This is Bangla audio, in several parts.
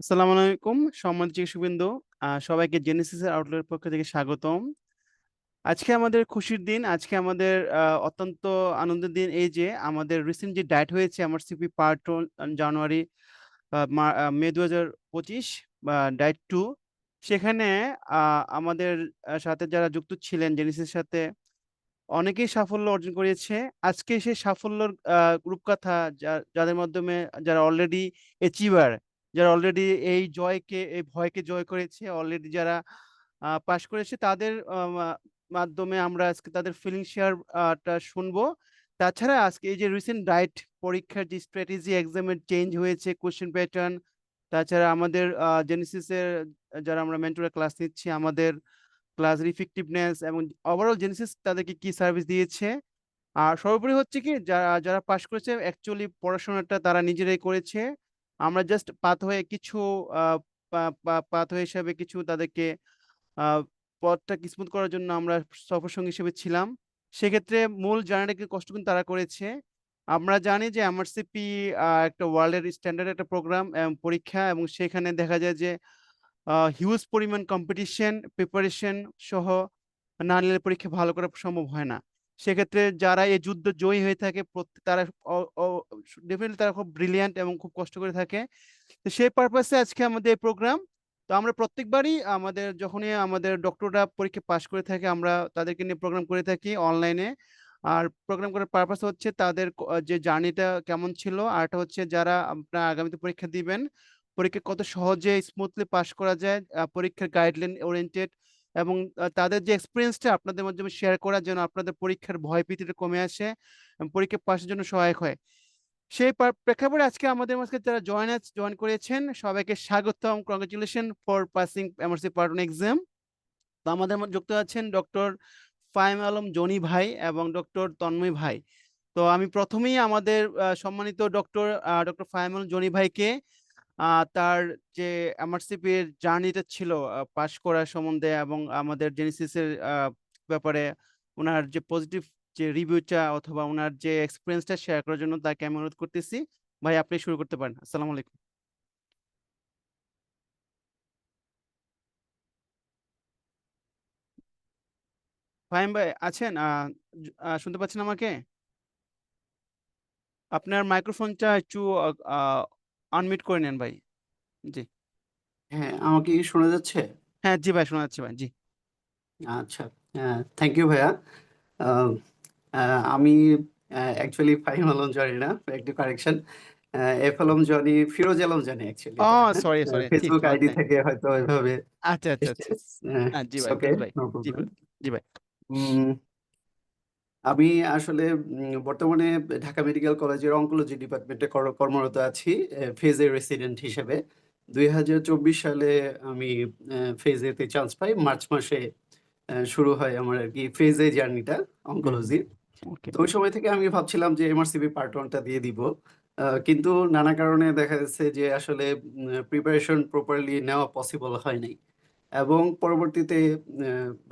আসসালামু আলাইকুম সম্মানিত শিক্ষকবৃন্দ। সবাইকে জেনেসিস এর আউটলের পক্ষ থেকে স্বাগতম। আজকে আমাদের খুশির দিন। আজকে আমাদের অত্যন্ত আনন্দের দিন এই যে আমাদের রিসেন্ট যে ডায়েট হয়েছে এমআরসিপি পার্ট 1 জানুয়ারি মে ২০২৫ বা ডায়েট 2 সেখানে আমাদের সাথে যারা যুক্ত ছিলেন জেনেসিসের সাথে অনেকেই সাফল্য অর্জন করেছে। আজকে সেই সাফল্যর রূপকথা যাদের মাধ্যমে যারা অলরেডি অ্যাচিভার, যারা অলরেডি এই ভয়কে জয় করেছে, অলরেডি যারা পাস করেছে তাদের মাধ্যমে আমরা আজকে তাদের ফিলিং শেয়ার টা শুনবো। তাছাড়া আজকে এই যে রিসেন্ট ডায়েট পরীক্ষার যে স্ট্র্যাটেজি এক্সামের চেঞ্জ হয়েছে, কোয়েশ্চেন প্যাটার্ন, তাছাড়া আমাদের জেনেসিসের যারা আমরা মেন্টরে ক্লাস নিচ্ছি আমাদের ক্লাসের ইফেক্টিভনেস এবং ওভারঅল জেনেসিস তাদেরকে কি সার্ভিস দিয়েছে। আর সর্বোপরি হচ্ছে কি যারা যারা পাশ করেছে অ্যাকচুয়ালি পড়াশোনাটা তারা নিজেরাই করেছে। আমরা জাস্ট পাথওয়ে কিছু পাথওয়ে হিসাবে কিছু তাদেরকে আহ, পথটাকে স্মুথ করার জন্য আমরা সফরসঙ্গী হিসেবে ছিলাম। সেক্ষেত্রে মূল জার্নিটাকে কষ্ট কিন্তু তারা করেছে। আমরা জানি যে এমআরসিপি একটা ওয়ার্ল্ডের স্ট্যান্ডার্ড একটা প্রোগ্রাম পরীক্ষা, এবং সেখানে দেখা যায় যে হিউজ পরিমাণ কম্পিটিশন প্রিপারেশন সহ না নিলে পরীক্ষা ভালো করা সম্ভব হয় না। সেক্ষেত্রে যারা এই যুদ্ধ জয়ী হয়ে থাকে তারা ডেফিনেটলি তারা খুব ব্রিলিয়ান্ট এবং খুব কষ্ট করে থাকে। তো সেই পারপাসে আজকে আমাদের প্রোগ্রাম। তো আমরা প্রত্যেকবারই আমাদের যখনই আমাদের ডক্টররা পরীক্ষা পাশ করে থাকে আমরা তাদেরকে নিয়ে প্রোগ্রাম করে থাকি অনলাইনে। আর প্রোগ্রাম করার পারপাস হচ্ছে তাদের যে জার্নিটা কেমন ছিল, আর একটা হচ্ছে যারা আপনার আগামীতে পরীক্ষা দিবেন পরীক্ষা কত সহজে স্মুথলি পাশ করা যায়, পরীক্ষার গাইডলাইন ওরিয়েন্টেড, এবং তাদের যে এক্সপিরিয়েন্সটা আপনাদের মাধ্যমে শেয়ার করার জন্য আপনাদের পরীক্ষার ভয় ভীতিটা কমে আসে এবং পরীক্ষা পাশের জন্য সহায়ক হয়। সেই প্রেক্ষাপটে আজকে আমাদের মাঝে যারা জয়েন করেছেন সবাইকে স্বাগতম, congratulation for passing MRC part 1 exam. তো আমাদের মধ্যে যুক্ত আছেন ডক্টর ফাহিম আলম জনি ভাই এবং ডক্টর তন্ময় ভাই। তো আমি প্রথমেই আমাদের সম্মানিত ডক্টর ফাহিম আলম জনি ভাইকে তার যে এমআরসিপি এর জার্নিটা ছিল পাশ করার সম্বন্ধে এবং আমাদের জেনেসিসের ব্যাপারে ওনার যে পজিটিভ যে রিভিউটা অথবা ওনার যে এক্সপিরিয়েন্সটা শেয়ার করার জন্য তাকে আমি অনুরোধ করতেছি। ভাই আপনি শুরু করতে পারেন। আসসালামু আলাইকুম। ফাহিম ভাই আছেন? শুনতে পাচ্ছেন আমাকে? আপনার মাইক্রোফোনটা একটু আনমিউট করে নেন ভাই। জি। হ্যাঁ, আমাকে কি শোনা যাচ্ছে? হ্যাঁ জি ভাই, শোনা যাচ্ছে ভাই। জি। আচ্ছা। থ্যাংক ইউ ভাইয়া। আহ, আমি অ্যাকচুয়ালি ফাহিম আলম জনি না, একটু correction. F Alam Joni, Firoz Alam Joni actually ও এটা। সরি সরি, ঠিক ফেসবুক আইডি ওকে। থেকে হয়তো এভাবে আচ্ছা আচ্ছা এসছে। আচ্ছা। জি ভাই, ওকে, প্লিজ ভাই। নো জি প্রবলেম। ভাই। জি ভাই। আমি আসলে বর্তমানে ঢাকা মেডিকেল কলেজের অঙ্কোলজি ডিপার্টমেন্টে কর্মরত আছি ফেজে রেসিডেন্ট হিসেবে। ২০২৪ সালে আমি ফেজেতে চান্স পাই। মার্চ মাসে শুরু হয় আমার আরকি ফেজ-এ জার্নিটা হুম হুম। অঙ্কোলজির। ওকে। তো ওই সময় থেকে আমি ভাবছিলাম যে এমআরসিপি পার্ট 1 টা দিয়ে দিব। কিন্তু নানা কারণে দেখা যাচ্ছে যে আসলে প্রিপারেশন প্রপারলি নেওয়া পসিবল হয় নাই। এবং পরবর্তীতে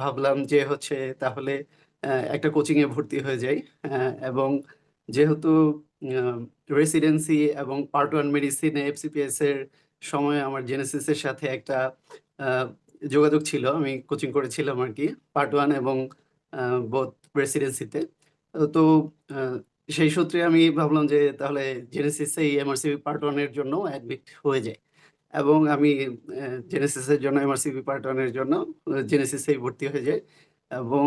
ভাবলাম যে হচ্ছে তাহলে একটা কোচিংয়ে ভর্তি হয়ে যাই। এবং যেহেতু আ রেসিডেন্সি এবং পার্ট 1 মেডিসিনে এফসিপিএস এর সময় আমার জেনেসিসের সাথে একটা আ যোগাযোগ ছিল। আমি কোচিং করেছিলাম আরকি পার্ট 1 এবং আ বোথ রেসিডেন্সিতে। তো আ সেই সূত্রে আমি ভাবলাম যে তাহলে জেনেসিসেই এমআরসিপি পার্ট 1 এর জন্য অ্যাডমিট হয়ে যাই। এবং আমি জেনেসিসের জন্য এমআরসিপি পার্ট 1 এর জন্য জেনেসিসেই ভর্তি হয়ে যাই। এবং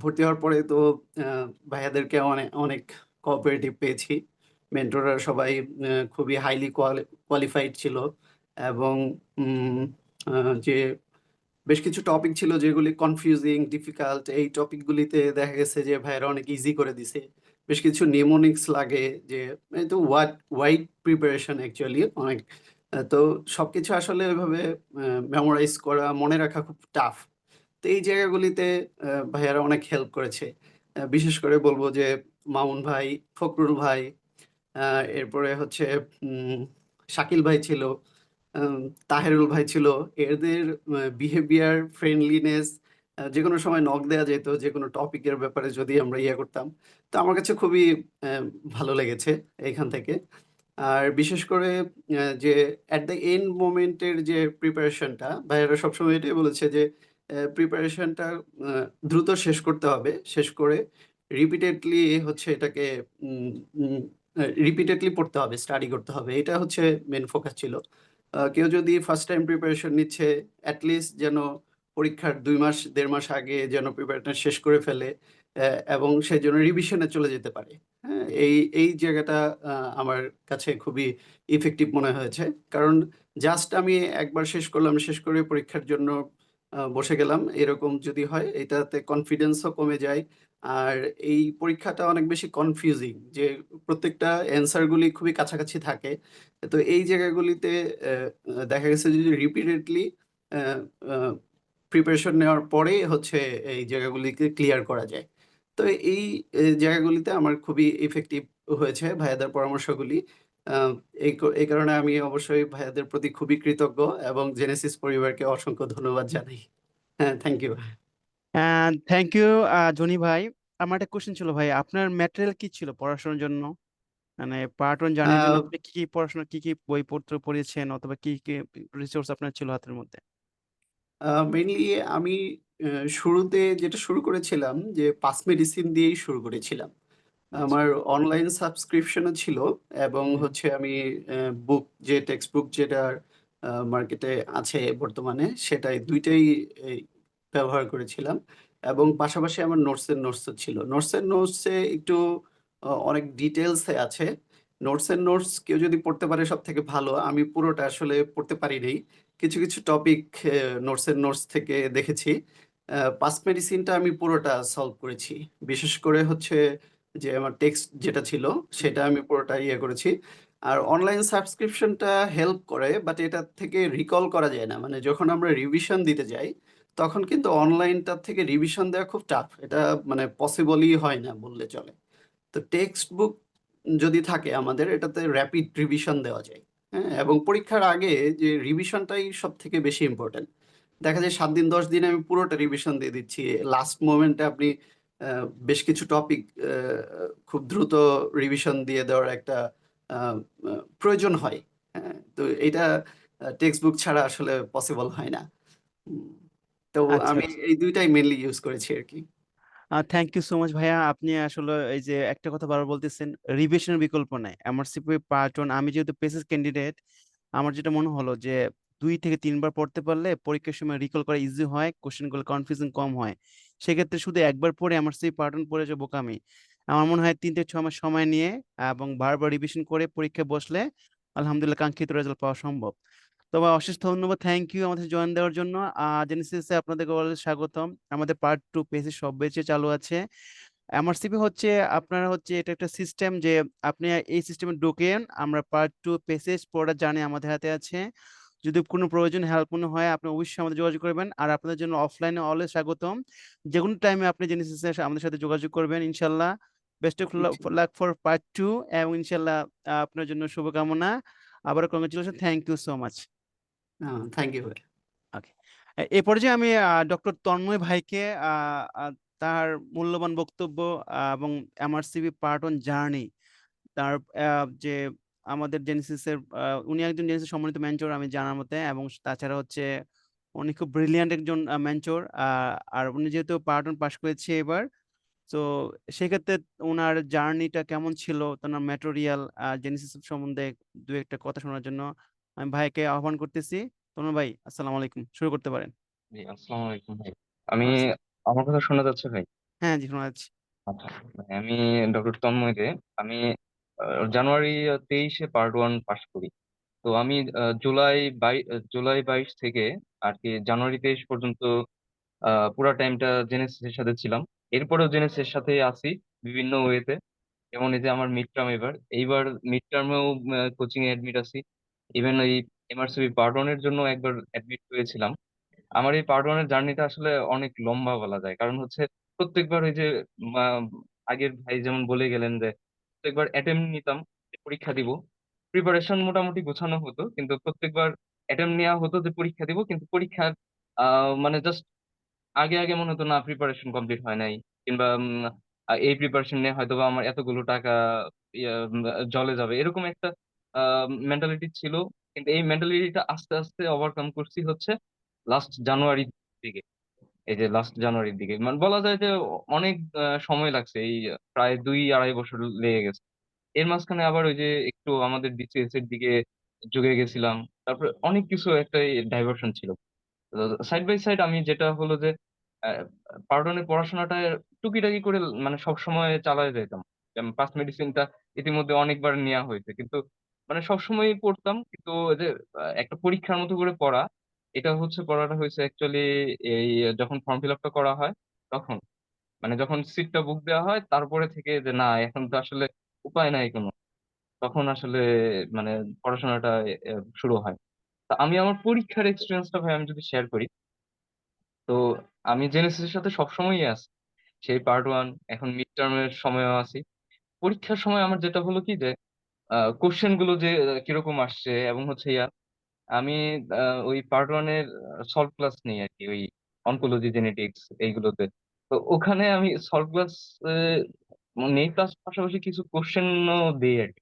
ভর্তি হওয়ার পরে তো আ ভাইয়াদেরকে অনেক কোঅপারেটিভ পেয়েছি। মেন্টররা সবাই খুবই হাইলি কোয়ালিফাইড ছিল। এবং উম আ যে বেশ কিছু টপিক ছিল যেগুলি কনফিউজিং, ডিফিকাল্ট, এই টপিকগুলিতে দেখা গেছে যে ভাইয়ারা অনেক ইজি করে দিছে। বেশ কিছু নিমোনিক্স লাগে যে এই তো ওয়াইড প্রিপারেশন অ্যাকচুয়ালি অনেক। তো সবকিছু আসলে ওইভাবে মেমোরাইজ করা, মনে রাখা খুব টাফ। তো এই জায়গাগুলিতে ভাইয়ারা অনেক হেল্প করেছে। বিশেষ করে বলব যে মামুন ভাই, ফখরুল ভাই, আ এরপরে হচ্ছে উম শাকিল ভাই ছিল, আম তাহেরুল ভাই ছিল। এদের বিহেভিয়ার, ফ্রেন্ডলিনেস, যেকোনো সময় নক দেয়া যেত, যেকোনো টপিকের ব্যাপারে যদি আমরা ইয়ে করতাম। তো আমার কাছে খুবই ভালো লেগেছে এইখান থেকে। আর বিশেষ করে যে এট দ্য এন্ড মোমেন্টের যে প্রিপারেশনটা, ভাইয়ারা সবসময় এটাই বলেছে যে প্রিপারেশনটা দ্রুত শেষ করতে হবে। শেষ করে রিপিটেডলি হচ্ছে এটাকে রিপিটেডলি পড়তে হবে, স্টাডি করতে হবে। এটা হচ্ছে মেন ফোকাস ছিল। কেউ যদি ফার্স্ট টাইম প্রিপারেশন নিচ্ছে, অ্যাট লিস্ট যেন পরীক্ষার ২ মাস ১.৫ মাস আগে যেন প্রিপারেশন শেষ করে ফেলে এবং সে যেন রিভিশনে চলে যেতে পারে। হ্যাঁ? এই জায়গাটা আমার কাছে খুবই ইফেক্টিভ মনে হয়েছে। কারণ জাস্ট আমি একবার শেষ করলাম, শেষ করে পরীক্ষার জন্য বসে গেলাম। এরকম যদি হয় এটাতে কনফিডেন্সও কমে যায়। আর এই পরীক্ষাটা অনেক বেশি কনফিউজিং যে প্রত্যেকটা অ্যান্সার গুলি খুবই কাছাকাছি থাকে। তো এই জায়গাগুলিতে দেখা গেছে যে রিপিটেডলি অ্যা আ প্রিপারেশন নেওয়ার পরেই হচ্ছে এই জায়গাগুলিকে ক্লিয়ার করা যায়। তো এই জায়গাগুলিতে আমার খুবই ইফেক্টিভ হয়েছে ভাইয়াদের পরামর্শগুলি। আ এই কারণে আমি অবশ্যই ভাইয়াদের প্রতি খুবই কৃতজ্ঞ এবং জেনেসিস পরিবারকে অসংখ্য ধন্যবাদ জানাই। হ্যাঁ, থ্যাংক ইউ ভাই। থ্যাংক ইউ জনি ভাই। আমার একটা কোশ্চেন ছিল ভাই, আপনার ম্যাটেরিয়াল কি ছিল পড়াশোনার জন্য? মানে পার্ট ওয়ান জার্নির জন্য আ আপনি কি কি পড়াশোনা, কি কি বইপত্র পড়েছেন, অথবা কি কি রিসোর্স আপনার ছিল হাতের মধ্যে? মেইনলি আমি অ্যা শুরুতে যেটা শুরু করেছিলাম যে পাস মেডিসিন দিয়েই শুরু করেছিলাম। আচ্ছা। আমার অনলাইন সাবস্ক্রিপশনও ছিল এবং হুম। হচ্ছে আমি বুক যে টেক্সট বুক যেটার মার্কেটে আছে বর্তমানে সেটাই ২ টাই এই ব্যবহার করেছিলাম এবং পাশাপাশি আমার নোটসও ছিল। নোটসে একটু অনেক ডিটেইলস এ আছে। নোটস কেউ যদি পড়তে পারে সবথেকে ভালো। আমি পুরোটা আসলে পড়তে পারি নাই। কিছু টপিক নোটস থেকে দেখেছি। পাস্ট মেডিসিনটা আমি পুরোটা সলভ করেছি। বিশেষ করে হচ্ছে যে আমার টেক্সট যেটা ছিল সেটা আমি পুরোটা ইয়ে করেছি। আর অনলাইন সাবস্ক্রিপশনটা হেল্প করে বাট এটার থেকে রিকল করা যায় না। মানে যখন আমরা রিভিশন দিতে যাই, তখন কিন্তু অনলাইনটার থেকে রিভিশন দেওয়া খুব টাফ। এটা মানে পসিবলই হয় না বললে চলে। তো টেক্সট বুক যদি থাকে আমাদের এটাতে র‍্যাপিড রিভিশন দেওয়া যায়। হ্যাঁ? এবং পরীক্ষার আগে যে রিভিশনটাই সবথেকে বেশি ইম্পোর্টেন্ট। দেখা যায় ৭ দিন ১০ দিনে আমি পুরোটা রিভিশন দিয়ে দিচ্ছি। লাস্ট মোমেন্টে আপনি আ বেশ কিছু টপিক খুব দ্রুত রিভিশন দিয়ে দেওয়ার একটা আ আ প্রয়োজন হয়। হ্যাঁ? তো এইটা টেক্সট বুক ছাড়া আসলে পসিবল হয় না। হুম। তো আচ্ছা, আমি আচ্ছা। এই ২ টাই মেইনলি ইউস করেছি আরকি। থ্যাংক ইউ সো মাচ ভাইয়া। আপনি আসলে এই যে একটা কথা বারবার বলতেছেন, রিভিশনের বিকল্প নাই। এমআরসিপি পার্ট ওয়ান, আমি যেহেতু পেসিস ক্যান্ডিডেট, আমার যেটা মনে হলো যে ২ থেকে ৩ বার পড়তে পারলে পরীক্ষার সময় রিকল করা ইজি হয়, কোশ্চেনগুলো কনফিউশন কম হয়। সেক্ষেত্রে শুধু একবার পড়ে এমআরসিপি পার্ট ওয়ান পড়ে যে বোকামি। আমার মনে হয় ৩ থেকে ৬ মাস সময় নিয়ে এবং বারবার রিভিশন করে পরীক্ষায় বসলে আলহামদুলিল্লাহ কাঙ্ক্ষিত রেজাল্ট পাওয়া সম্ভব। তবে অশেষ ধন্যবাদ, থ্যাংক ইউ আমাদের জয়েন দেওয়ার জন্য। জেনেসিসে আপনাদেরকে অলওয়েজ স্বাগতম। আমাদের পার্ট টু পেজে সব ব্যাচে চালু আছে। এমআরসিপি হচ্ছে, আপনারা হচ্ছে এটা একটা সিস্টেম যে আপনি এই সিস্টেমে ঢোকেন, আমরা পার্ট টু পেসেজ পড়া জানি আমাদের হাতে আছে। যদি কোনো প্রয়োজন হেল্প মনে হয় আপনি অবশ্যই আমাদের যোগাযোগ করবেন, আর আপনাদের জন্য অফলাইনে অলওয়েজ স্বাগতম। যে কোনো টাইমে আপনি জেনেসিসে আমাদের সাথে যোগাযোগ করবেন ইনশাল্লাহ। বেস্ট অফ জি। লাক ফর পার্ট টু, এবং ইনশাল্লাহ আপনার জন্য শুভকামনা। আবার congratulation, thank you so much. Thank you ভাই। ওকে। এ পর্যায়ে আমি ডক্টর তন্ময় ভাইকে আহ, আহ, তার মূল্যবান বক্তব্য এবং এমআরসিবি পার্ট অন জার্নি, তার যে আমাদের জেনেসিসের, উনি একজন জেনেসিস সম্মানিত মেন্টর আমি জানার মতে, এবং তাছাড়া হচ্ছে উনি খুব ব্রিলিয়ান্ট একজন মেন্টর। আর উনি যেহেতু পার্ট ওয়ান পাশ করেছে এবার, তো সেক্ষেত্রে ওনার জার্নিটা কেমন ছিল, ওনার ম্যাটেরিয়াল জেনেসিস সম্বন্ধে দু একটা কথা শোনার জন্য আমি ভাইকে আহ্বান করতেছি। তনু ভাই, আসসালামু আলাইকুম, শুরু করতে পারেন। জি, আসসালামু আলাইকুম ভাই। আমি আচ্ছা। আমার কথা শোনা যাচ্ছে ভাই? হ্যাঁ জি, শোনা যাচ্ছে। আচ্ছা, ভাই, আমি ডক্টর তন্ময় দে। আমি জানুয়ারি 23-এ পার্ট ওয়ান পাস করি। তো আমি জুলাই 22 থেকে আর কি জানুয়ারি 23 পর্যন্ত পুরা টাইমটা জেনেসিসের সাথে ছিলাম। এরপরেও জেনেসিসের সাথে আছি বিভিন্ন ওয়েতে। যেমন এই যে আমার মিড টার্ম, এইবার মিড টার্মেও কোচিং এ অ্যাডমিট আছি। ইভেন ওই এমআরসিবি পার্ট ওয়ানের জন্য একবার অ্যাডমিট হয়েছিলাম। আমার এই পার্ট ওয়ানের জার্নিটা আসলে অনেক লম্বা বলা যায়, কারণ হচ্ছে প্রত্যেকবার ওই যে আহ, আগের ভাই যেমন বলে গেলেন যে প্রত্যেকবার অ্যাটেম্প নিতাম, যে পরীক্ষা দিব। প্রিপারেশন মোটামুটি গোছানো হতো, কিন্তু প্রত্যেকবার অ্যাটেম্প নেওয়া হতো যে পরীক্ষা দিব, কিন্তু পরীক্ষার মানে জাস্ট আগে আগে মনে হতো না প্রিপারেশন কমপ্লিট হয় নাই, কিংবা এই প্রিপারেশন নিয়ে হয়তো বা আমার এতগুলো টাকা ইয়া, জলে যাবে, এরকম একটা মেন্টালিটি ছিল, কিন্তু এই মেন্টালিটিটা আস্তে আস্তে ওভারকাম করছি হচ্ছে লাস্ট জানুয়ারির দিকে। এই যে লাস্ট জানুয়ারির দিকে মানে বলা যায় যে অনেক সময় লাগছে, এই প্রায় 2-2.5 বছর লেগে গেছে। এর মাঝখানে আবার ওই যে একটু আমাদের বিসিএস এর দিকে ঝুঁকে গেছিলাম। তারপরে অনেক কিছু একটা ডাইভারশন ছিল। সাইড বাই সাইড আমি যেটা হলো যে পার্ডনে পড়াশোনাটা টুকিটাকি করে মানে সব সময় চালায় যেতাম। যেমন পাস মেডিসিনটা ইতিমধ্যে অনেকবার নেওয়া হয়েছে, কিন্তু মানে সবসময় পড়তাম, কিন্তু ওই যে একটা পরীক্ষার মতো করে পড়া, এটা হচ্ছে পড়াটা হয়েছে অ্যাকচুয়ালি এই যখন ফর্ম ফিল আপটা করা হয় তখন, মানে যখন সিটটা বুক দেওয়া হয় তারপরে থেকে যে না এখন তো আসলে উপায় নাই কোনো, তখন আসলে মানে পড়াশোনাটা শুরু হয়। তা আমি আমার পরীক্ষার এক্সপিরিয়েন্সটা ভাই আমি যদি শেয়ার করি, তো আমি জেনেসিসের সাথে সবসময়ই আছি। সেই পার্ট 1, এখন মিড টার্মের সময়ও আছি। পরীক্ষার সময় আমার যেটা হলো কি যে কোশ্চেন গুলো যে কিরকম আসছে এবং হচ্ছে আমি ওই পার্ট 1-এর সলভ ক্লাস নেই আর কি, ওই অনকোলজি জেনেটিক্স এইগুলোতে। তো ওখানে আমি সলভ ক্লাস নেই, প্লাস পাশাপাশি কিছু কোশ্চেনও দিই আর কি।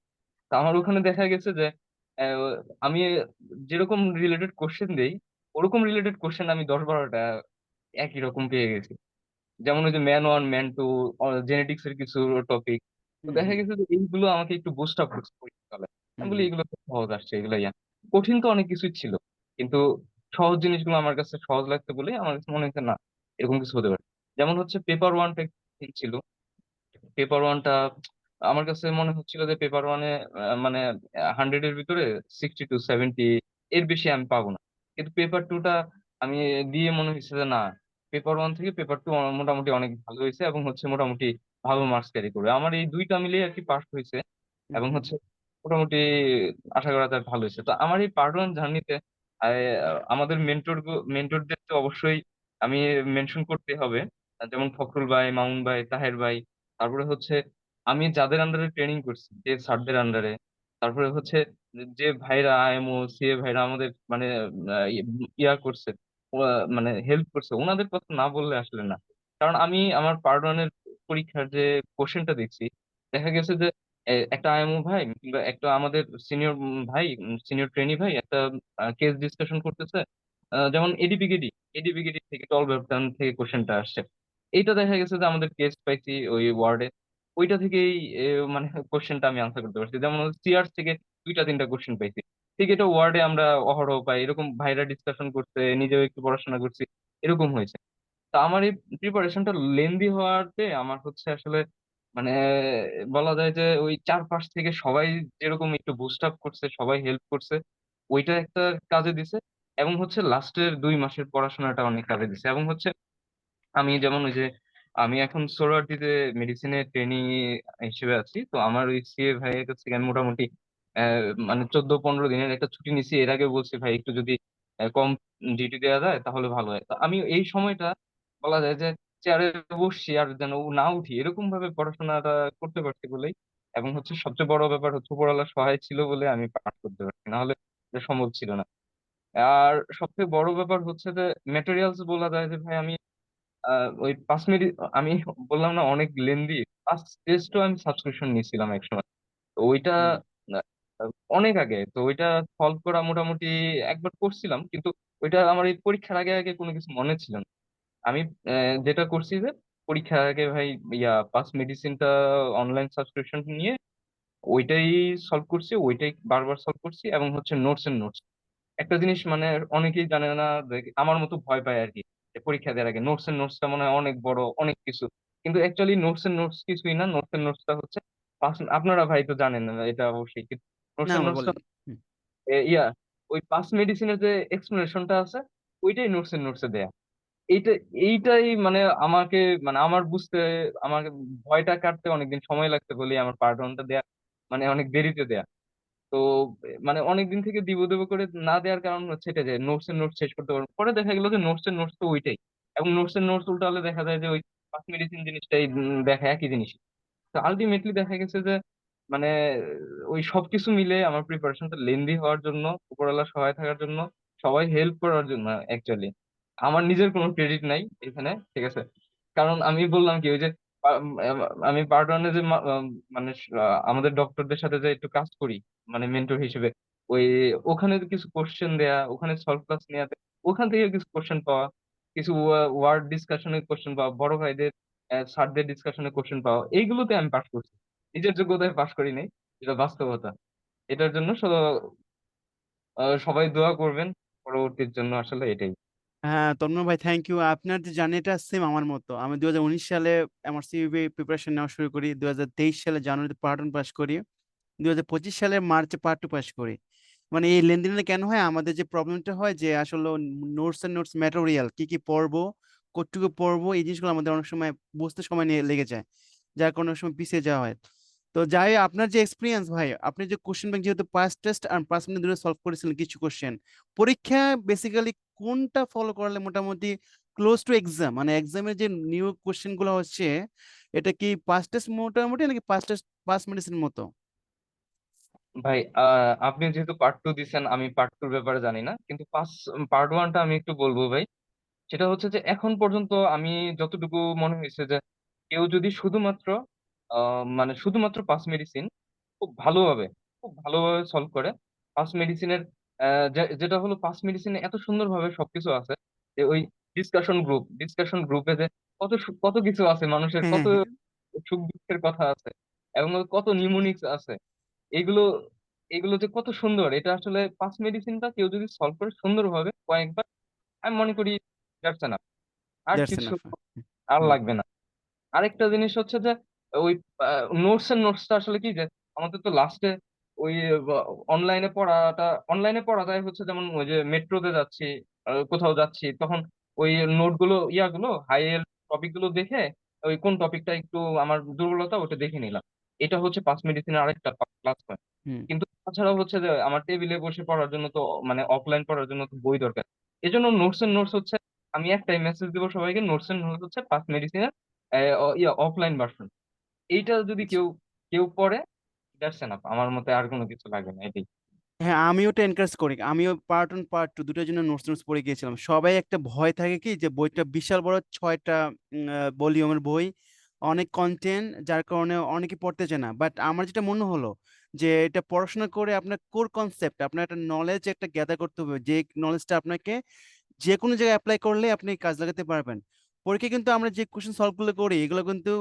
তো আমার ওখানে দেখা গেছে যে আহ, আমি যেরকম রিলেটেড কোশ্চেন দেই, ওরকম রিলেটেড কোশ্চেন আমি 10-12টা একই রকম পেয়ে গেছি। যেমন ওই যে ম্যান 1, ম্যান 2, জেনেটিক্স এর কিছু টপিক। তো হুম দেখা হুম গেছে যে এইগুলো আমাকে একটু বুস্ট আপ করছে পরীক্ষাকালে। আমি হুম বলি এগুলো তো সহজ আসছে, এগুলো কঠিন তো অনেক কিছুই ছিল, কিন্তু সহজ জিনিসগুলো আমার কাছে সহজ লাগছে বলে আমার কাছে মনে হচ্ছে না এরকম কিছু হতে পারে। যেমন হচ্ছে পেপার 1টা কঠিন ছিল। পেপার 1টা আমার কাছে মনে হচ্ছিল যে পেপার 1-এ মানে 100-এর ভিতরে 60 to 70, এর বেশি আমি পাবো না। কিন্তু পেপার 2টা আমি দিয়ে মনে হয়েছে যে না, পেপার 1 থেকে পেপার 2 মোটামুটি অনেক ভালো হয়েছে এবং হচ্ছে মোটামুটি ভালো মার্কস ক্যারি করবে। আমার এই দুইটা মিলিয়ে আর কি পাস হয়েছে হুম এবং হুম হচ্ছে মোটামুটি আশা করা যায় ভালো হয়েছে। তো আমার এই পার্ট 1 জার্নিতে আমাদের মেন্টরদের তো অবশ্যই আমি মেনশন করতে হবে, যেমন ফখরুল ভাই, মামুন ভাই, তাহের ভাই। তারপরে হচ্ছে আমি যাদের আন্ডারে ট্রেনিং করছি, যে স্যারদের আন্ডারে, তারপরে হচ্ছে যে ভাইরা আইএমও সিএ ভাইরা আমাদের মানে ইয়া করছে, মানে হেল্প করছে, ওনাদের কথা না বললে আসলে না। কারণ আমি আমার পার্ট 1-এর পরীক্ষার যে কোশ্চেনটা দেখছি, দেখা গেছে যে একটা আইএমও ভাই কিংবা একটা আমাদের সিনিয়র ভাই, সিনিয়র ট্রেনি ভাই একটা কেস ডিসকাশন করতেছে, যেমন এডিপিকেডি, এডিপিকেডি থেকে টলভেপটান থেকে কোশ্চেনটা আসছে। এইটা দেখা গেছে যে আমাদের কেস পাইছি ওই ওয়ার্ডে, ওইটা থেকেই মানে কোশ্চেনটা আমি আনসার করতে পারছি। যেমন সিআরস থেকে 2-3টা কোশ্চেন পাইছি, ঠিক এটা ওয়ার্ডে আমরা অহরহ পাই, এরকম ভাইরা ডিসকাশন করছে, নিজেও একটু পড়াশোনা করছি, এরকম হয়েছে। তা আমার এই প্রিপারেশনটা লেন্দি হওয়াতে আমার হচ্ছে আসলে মানে বলা যায় যে ওই চারপাশ থেকে সবাই যেরকম একটু বুস্ট আপ করছে, সবাই হেল্প করছে, ওইটা একটা কাজে দিছে। এবং হচ্ছে লাস্টের 2 মাসের পড়াশোনাটা অনেক কাজে দিছে। এবং হচ্ছে আমি যেমন ওই যে আমি এখন সোহরাওয়ার্দীতে মেডিসিনে ট্রেনি হিসেবে আছি, তো আমার ওই সিএ ভাইয়ের কাছ থেকে আমি মোটামুটি মানে 14-15 দিনের একটা ছুটি নিছি। এর আগে বলছি ভাই একটু যদি কম ডিউটি দেওয়া যায় তাহলে ভালো হয়। তো আমি এই সময়টা বলা যায় যে চেয়ারে বসছি আর যেন না উঠি এরকম ভাবে পড়াশোনাটা করতে পারছি বলেই, এবং হচ্ছে সবচেয়ে বড় ব্যাপার হচ্ছে উপরওয়ালার সহায় ছিল বলে আমি পাঠ করতে পারছি, না হলে এটা সম্ভব ছিল না। আর সবথেকে বড় ব্যাপার হচ্ছে যে ম্যাটেরিয়ালস বলা যায় যে ভাই আমি ওই 5 মিনিট আমি বললাম না অনেক লেন্দি, 5 টেস্টও আমি সাবস্ক্রিপশন নিয়েছিলাম একসময়। তো ওইটা হুম অনেক আগে, তো ওইটা সলভ করা মোটামুটি একবার করছিলাম, কিন্তু ওইটা আমার এই পরীক্ষার আগে আগে কোনো কিছু মনে ছিল না। আমি যেটা করছি যে পরীক্ষার আগে ভাই পাস মেডিসিনটা অনলাইন সাবস্ক্রিপশন নিয়ে ওইটাই সলভ করছি, ওইটাই বারবার সলভ করছি এবং হচ্ছে নোটস এন্ড নোটস। একটা জিনিস মানে অনেকেই জানে না, আমার মতো ভয় পায় আর কি, যে পরীক্ষা দেওয়ার আগে নোটস এর নোটসটা মনে হয় অনেক বড় অনেক কিছু, কিন্তু অ্যাকচুয়ালি নোটস এর নোটস কিছুই না। নোটস এর নোটসটা হচ্ছে আপনারা ভাই তো জানেন না এটা অবশ্যই, কিন্তু নোটস না এর আমার নোটসটা বলেন হুম ইয়া ওই পাস মেডিসিনের যে এক্সপ্লেনেশনটা আছে ওইটাই নোটস এর নোটসে দেয়া। এইটা এইটাই মানে আমাকে মানে আমার বুঝতে, আমাকে ভয়টা কাটতে অনেকদিন সময় লাগতে বলে আমার পার্ট 1টা দেয়া মানে অনেক দেরিতে দেয়া। তো মানে অনেকদিন থেকে দিব দিব করে না দেওয়ার কারণ হচ্ছে এটা যে নোটস এর নোটস শেষ করতে পারবো। পরে দেখা গেল যে নোটস এর নোটস তো ওইটাই, এবং নোটস এর নোটস উল্টালে দেখা যায় যে ওই পাস মেডিসিন জিনিসটাই দেখা একই জিনিস। তো আলটিমেটলি দেখা গেছে যে মানে ওই সবকিছু মিলে আমার প্রিপারেশনটা লেন্দি হওয়ার জন্য, উপরওয়ালা সহায় থাকার জন্য, সবাই হেল্প করার জন্য অ্যাকচুয়ালি আমার নিজের কোনো ক্রেডিট নাই এখানে, ঠিক আছে। কারণ আমি বললাম কি ওই যে আমি পার্ট ওয়ানে যে মানে আমাদের ডক্টরদের সাথে যে একটু কাজ করি, মানে মেন্টর হিসেবে, ওই ওখানে কিছু কোশ্চেন দেয়া, ওখানে সলভ ক্লাস নেওয়া, ওখান থেকে কিছু কোশ্চেন পাওয়া, কিছু ওয়ার্ড ডিসকাশনের কোশ্চেন পাওয়া, বড় ভাইদের স্যারদের ডিসকাশনের কোশ্চেন পাওয়া, এইগুলোতে আমি পাস করছি। নিজের যোগ্যতায় পাস করি নাই, এটা বাস্তবতা। এটার জন্য সবাই দোয়া করবেন পরবর্তীর জন্য, আসলে এটাই। হ্যাঁ, তন্ময় ভাই, থ্যাংক ইউ। আপনার যে জার্নিটা সেম আমার মতো। আমি 2019 সালে আমার সিভিপি প্রিপারেশন নেওয়া শুরু করি, 2023 সালে জানুয়ারিতে পার্ট ওয়ান পাস করি, 2025 সালে মার্চে পার্ট টু পাস করি। মানে এই লেনদেনটা কেন হয়, আমাদের যে প্রবলেমটা হয় যে আসলে নোটস এন্ড নোটস ম্যাটেরিয়াল কি কি পড়বো, কতটুকু পড়বো, এই জিনিসগুলো আমাদের অনেক সময় বুঝতে সময় নিয়ে লেগে যায়, যার কারণে অনেক সময় পিছিয়ে যাওয়া হয়। তো যাই হোক, আপনার যে এক্সপিরিয়েন্স ভাই, আপনি যে কোশ্চেন ব্যাংক যেহেতু পাস টেস্ট আর 5 মিনিট ধরে সলভ করেছিলেন কিছু কোশ্চেন, পরীক্ষা বেসিক্যালি কোনটা ফলো করলে মোটামুটি ক্লোজ টু এক্সাম, মানে এক্সামের যে নিউ কোশ্চেন গুলো হচ্ছে, এটা কি পাস টেস্ট মোটামুটি নাকি পাস টেস্ট পাস মেডিসিন মতো? ভাই, আপনি যেহেতু পার্ট টু দিচ্ছেন, আমি পার্ট টুর ব্যাপারে জানি না, কিন্তু পার্ট ওয়ানটা আমি একটু বলবো ভাই। সেটা হচ্ছে যে এখন পর্যন্ত আমি যতটুকু মনে হয়েছে যে কেউ যদি শুধুমাত্র মানে শুধুমাত্র পাস মেডিসিন খুব ভালোভাবে খুব ভালোভাবে সলভ করে, পাস মেডিসিনের যেটা হলো পাস মেডিসিনে এত সুন্দরভাবে সবকিছু আছে, যে ওই ডিসকাশন গ্রুপে যে কত কিছু আছে, মানুষের হ্যাঁ, কত হ্যাঁ, সুখ দুঃখের কথা আছে, এবং কত নিউমোনিক্স আছে, এগুলো এগুলো যে কত সুন্দর, এটা আসলে পাস মেডিসিনটা কেউ যদি সলভ করে সুন্দরভাবে কয়েকবার, আমি মনে করি যাচ্ছে না, আর দ্যাটস কিছু এনাফ। আর লাগবে না। আরেকটা জিনিস হচ্ছে যে ওই নোটসটা আসলে কি, যে আমাদের তো লাস্টে ওই অনলাইনে পড়া যায় হচ্ছে, যেমন ওই যে মেট্রোতে যাচ্ছি, কোথাও যাচ্ছি, তখন ওই নোটগুলো ইয়াগুলো হাই এর টপিক গুলো দেখে, ওই কোন টপিকটা একটু আমার দুর্বলতা ওটা দেখে নিলাম। এটা হচ্ছে পাস মেডিসিনের আরেকটা প্লাস পয়েন্ট। হুম। কিন্তু তাছাড়াও হচ্ছে যে আমার টেবিলে বসে পড়ার জন্য তো, মানে অফলাইন পড়ার জন্য তো বই দরকার। এজন্য নোটস হচ্ছে, আমি একটাই মেসেজ দিব সবাইকে, নোটস হচ্ছে পাস মেডিসিনের অফলাইন ভার্সন। এইটা যদি কেউ কেউ পড়ে, দ্যাটস এনাফ, আমার মতে আর কোনো কিছু লাগে না, এটাই। হ্যাঁ, আমিও ওটা এনকারেজ করি। আমিও পার্ট ওয়ান পার্ট টু দুটোর জন্য নোটস নোটস পড়ে গিয়েছিলাম। সবাই একটা ভয় থাকে কি, যে বইটা বিশাল বড় 6টা ভলিউমের বই, অনেক কন্টেন্ট, যার কারণে অনেকে পড়তে চায় না। বাট আমার যেটা মনে হলো, যে এটা পড়াশোনা করে আপনার কোর কনসেপ্ট, আপনার একটা নলেজ একটা গ্যাদার করতে হবে, যে নলেজটা আপনাকে যে কোনো জায়গায় অ্যাপ্লাই করলে আপনি কাজ লাগাতে পারবেন। পরীক্ষায় কিন্তু আমরা যে কোশ্চেন সলভ গুলো করি, এগুলো কিন্তু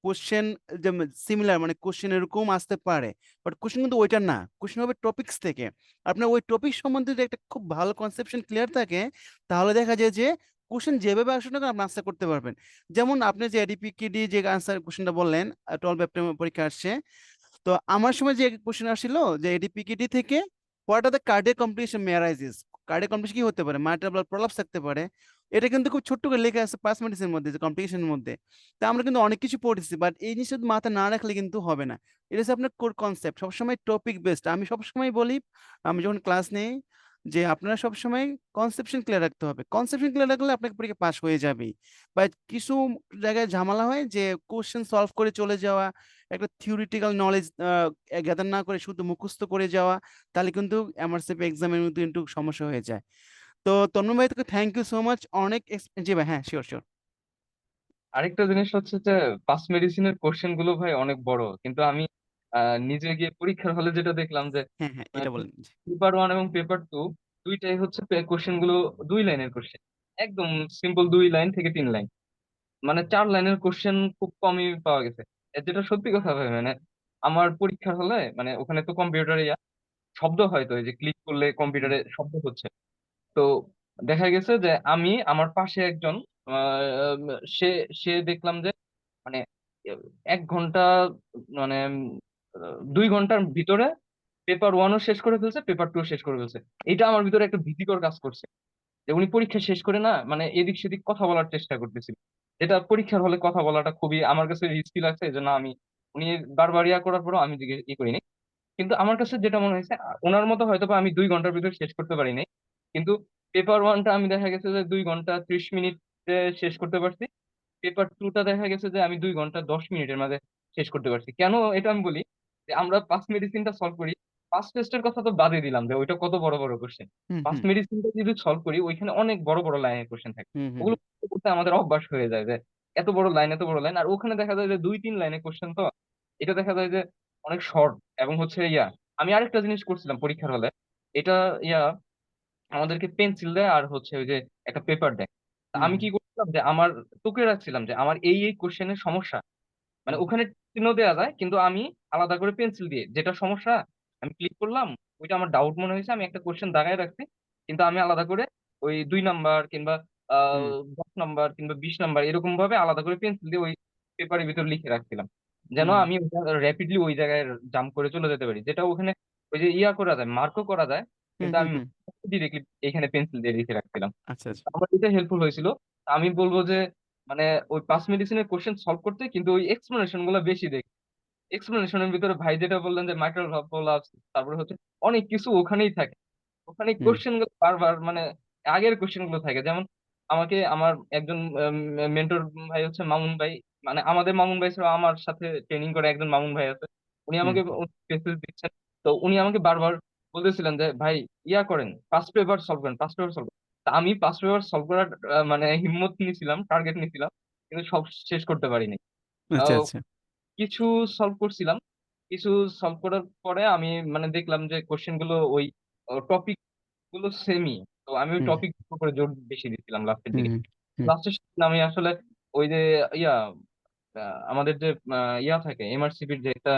কোশ্চেন যে সিমিলার, মানে কোশ্চেন এরকম আসতে পারে, বাট কোশ্চেন কিন্তু ওইটা না, কোশ্চেন হবে টপিকস থেকে। আপনার ওই টপিক সম্বন্ধে যদি একটা খুব ভালো কনসেপশন ক্লিয়ার থাকে, তাহলে দেখা যায় যে কোশ্চেন যেভাবে আসুক না কেন আপনি আনসার করতে পারবেন। যেমন আপনি যে এডিপিকিডি যে আনসার কোশ্চেনটা বললেন, 12 পরীক্ষা আসছে, তো আমার সময় যে কোশ্চেন আসছিল, যে এডিপিকিডি থেকে what are the cardiac complication May arises, cardiac complication কি হতে পারে, মাইট্রাল ব্লাড প্রলাপস থাকতে পারে। এটা কিন্তু খুব ছোট্ট করে লেখা আছে 5 মিনিটের মধ্যে, যে কমপ্লিকেশনের মধ্যে। তা আমরা কিন্তু অনেক কিছু পড়েছি, বাট এই জিনিসটা যদি মাথা না রাখলে কিন্তু হবে না। এটা হচ্ছে আপনার কোর কনসেপ্ট, সবসময় টপিক বেসড। আমি সবসময় বলি, আমি যখন ক্লাস নেই, যে আপনারা সবসময় কনসেপশন ক্লিয়ার রাখতে হবে। কনসেপশন ক্লিয়ার রাখলে আপনাকে পরীক্ষা পাস হয়ে যাবেই। বাট কিছু জায়গায় ঝামেলা হয়, যে কোশ্চেন সলভ করে চলে যাওয়া, একটা থিওরিটিক্যাল নলেজ গ্যাদার না করে শুধু মুখস্থ করে যাওয়া, তাহলে কিন্তু এমআরসিপি এক্সামের মধ্যে কিন্তু সমস্যা হয়ে যায়। তো তন্ময় ভাই, তোকে থ্যাংক ইউ সো মাচ, অনেক জি ভাই, হ্যাঁ, শিওর শিওর। আরেকটা জিনিস হচ্ছে যে পাস মেডিসিনের কোশ্চেন গুলো ভাই অনেক বড়, কিন্তু আমি নিজে গিয়ে পরীক্ষার হলে যেটা দেখলাম যে হ্যাঁ, হ্যাঁ, এটা বলেন জি। পেপার ওয়ান এবং পেপার টু দুইটাই হচ্ছে কোশ্চেন গুলো 2 লাইনের কোশ্চেন, একদম সিম্পল 2 লাইন থেকে 3 লাইন, মানে 4 লাইনের কোশ্চেন খুব কমই পাওয়া গেছে। যেটা সত্যি কথা ভাই, মানে আমার পরীক্ষার হলে, মানে ওখানে তো কম্পিউটারে শব্দ হয়, তো এই যে ক্লিক করলে হুম, কম্পিউটারে শব্দ হচ্ছে। তো দেখা গেছে যে আমি আমার পাশে একজন, আহ, সে সে দেখলাম যে, মানে 1 ঘন্টা, মানে 2 ঘন্টার ভিতরে পেপার ওয়ানও শেষ করে ফেলছে, পেপার টু শেষ করে ফেলছে। এটা আমার ভিতরে একটা ভীতিকর কাজ করছে, যে উনি পরীক্ষা শেষ করে না, মানে এদিক সেদিক কথা বলার চেষ্টা করতেছিল, যেটা পরীক্ষার হলে কথা বলাটা খুবই আমার কাছে রিস্কি লাগছে। এই জন্য আমি, উনি বারবার করার পরও আমি করিনি। কিন্তু আমার কাছে যেটা মনে হয়েছে, ওনার মতো হয়তো বা আমি 2 ঘন্টার ভিতরে শেষ করতে পারি নাই, কিন্তু পেপার ওয়ানটা আমি দেখা গেছে যে 2 ঘন্টা 30 মিনিটে শেষ করতে পারছি। পেপার টুটা দেখা গেছে যে আমি 2 ঘন্টা 10 মিনিটের মাঝে শেষ করতে পারছি। কেন এটা আমি বলি, যে আমরা পাস মেডিসিনটা সলভ করি, পাস টেস্টের কথা তো বাদই দিলাম, যে ওইটা কত বড় বড় কোশ্চেন। হুম, পাস হুম, মেডিসিনটা যদি সলভ করি, ওইখানে অনেক বড় বড় লাইনের কোশ্চেন থাকে, হুম, হুম, ওগুলো করতে করতে আমাদের অভ্যাস হয়ে যায়, যে এত বড় লাইন, আর ওখানে দেখা যায় যে 2-3 লাইনে কোশ্চেন। তো এটা দেখা যায় যে অনেক শর্ট, এবং হচ্ছে আমি আরেকটা জিনিস করছিলাম পরীক্ষার হলে। এটা ইয়া আমাদেরকে পেন্সিল দেয় আর হচ্ছে ওই যে একটা পেপার দেয়। তা হুম আমি কি করছিলাম যে আমার টুকে রাখছিলাম যে আমার এই কোশ্চেনের সমস্যা, মানে হুম ওখানে চিহ্ন দেওয়া যায়, কিন্তু আমি আলাদা করে পেন্সিল দিয়ে যেটা সমস্যা আমি ক্লিক করলাম, ওইটা আমার ডাউট মনে হয়েছে, আমি একটা কোশ্চেন দাগায় রাখছি, কিন্তু আমি আলাদা করে ওই 2 নাম্বার কিংবা হুম 10 নাম্বার কিংবা 20 নাম্বার এরকম ভাবে আলাদা করে পেন্সিল দিয়ে ওই পেপারের ভিতর লিখে রাখছিলাম, যেন হুম আমি র্যাপিডলি ওই জায়গায় জাম্প করে চলে যেতে পারি, যেটা ওখানে ওই যে করা যায়, মার্কও করা যায়, হুম কিন্তু হুম আমি হুম। ডিরেক্টলি এখানে পেন্সিল দিয়ে লিখে রাখছিলাম। আচ্ছা আচ্ছা। আমার এটা হেল্পফুল হয়েছিল। আমি বলবো যে মানে ওই পাঁচ মেডিসিনের কোশ্চেন সলভ করতে কিন্তু ওই এক্সপ্লেনেশন গুলো বেশি দেখি। এক্সপ্লেনেশনের ভিতরে ভাই যেটা বললেন যে মাইক্রোল ভাবলাম, তারপরে হচ্ছে অনেক কিছু ওখানেই থাকে। ওখানে হুম কোশ্চেন গুলো বারবার মানে আগের কোশ্চেন গুলো থাকে। যেমন আমাকে আমার একজন মেন্টর ভাই হচ্ছে মামুন ভাই, মানে আমাদের মামুন ভাই ছাড়া আমার সাথে ট্রেনিং করে একজন মামুন ভাই আছে, উনি হুম আমাকে মেসেজ দিচ্ছেন। তো উনি আমাকে বারবার বলতেছিলেন যে ভাই করেন, পাঁচ পেপার সলভ করেন, পাঁচ পেপার সলভ করেন। তা আমি পাঁচ পেপার সলভ করার মানে হিম্মত নিয়েছিলাম, টার্গেট নিয়েছিলাম, কিন্তু সব শেষ করতে পারিনি। আচ্ছা আচ্ছা। কিছু সলভ করছিলাম, কিছু সলভ করার পরে আমি মানে দেখলাম যে কোশ্চেন গুলো ওই টপিক গুলো সেমই। তো আমি ওই হুম টপিক উপরে জোর বেশি দিচ্ছিলাম লাস্টের হুম দিকে। হুম হুম লাস্টের আমি আসলে ওই যে ইয়া আমাদের যে থাকে এমআরসিপির যে একটা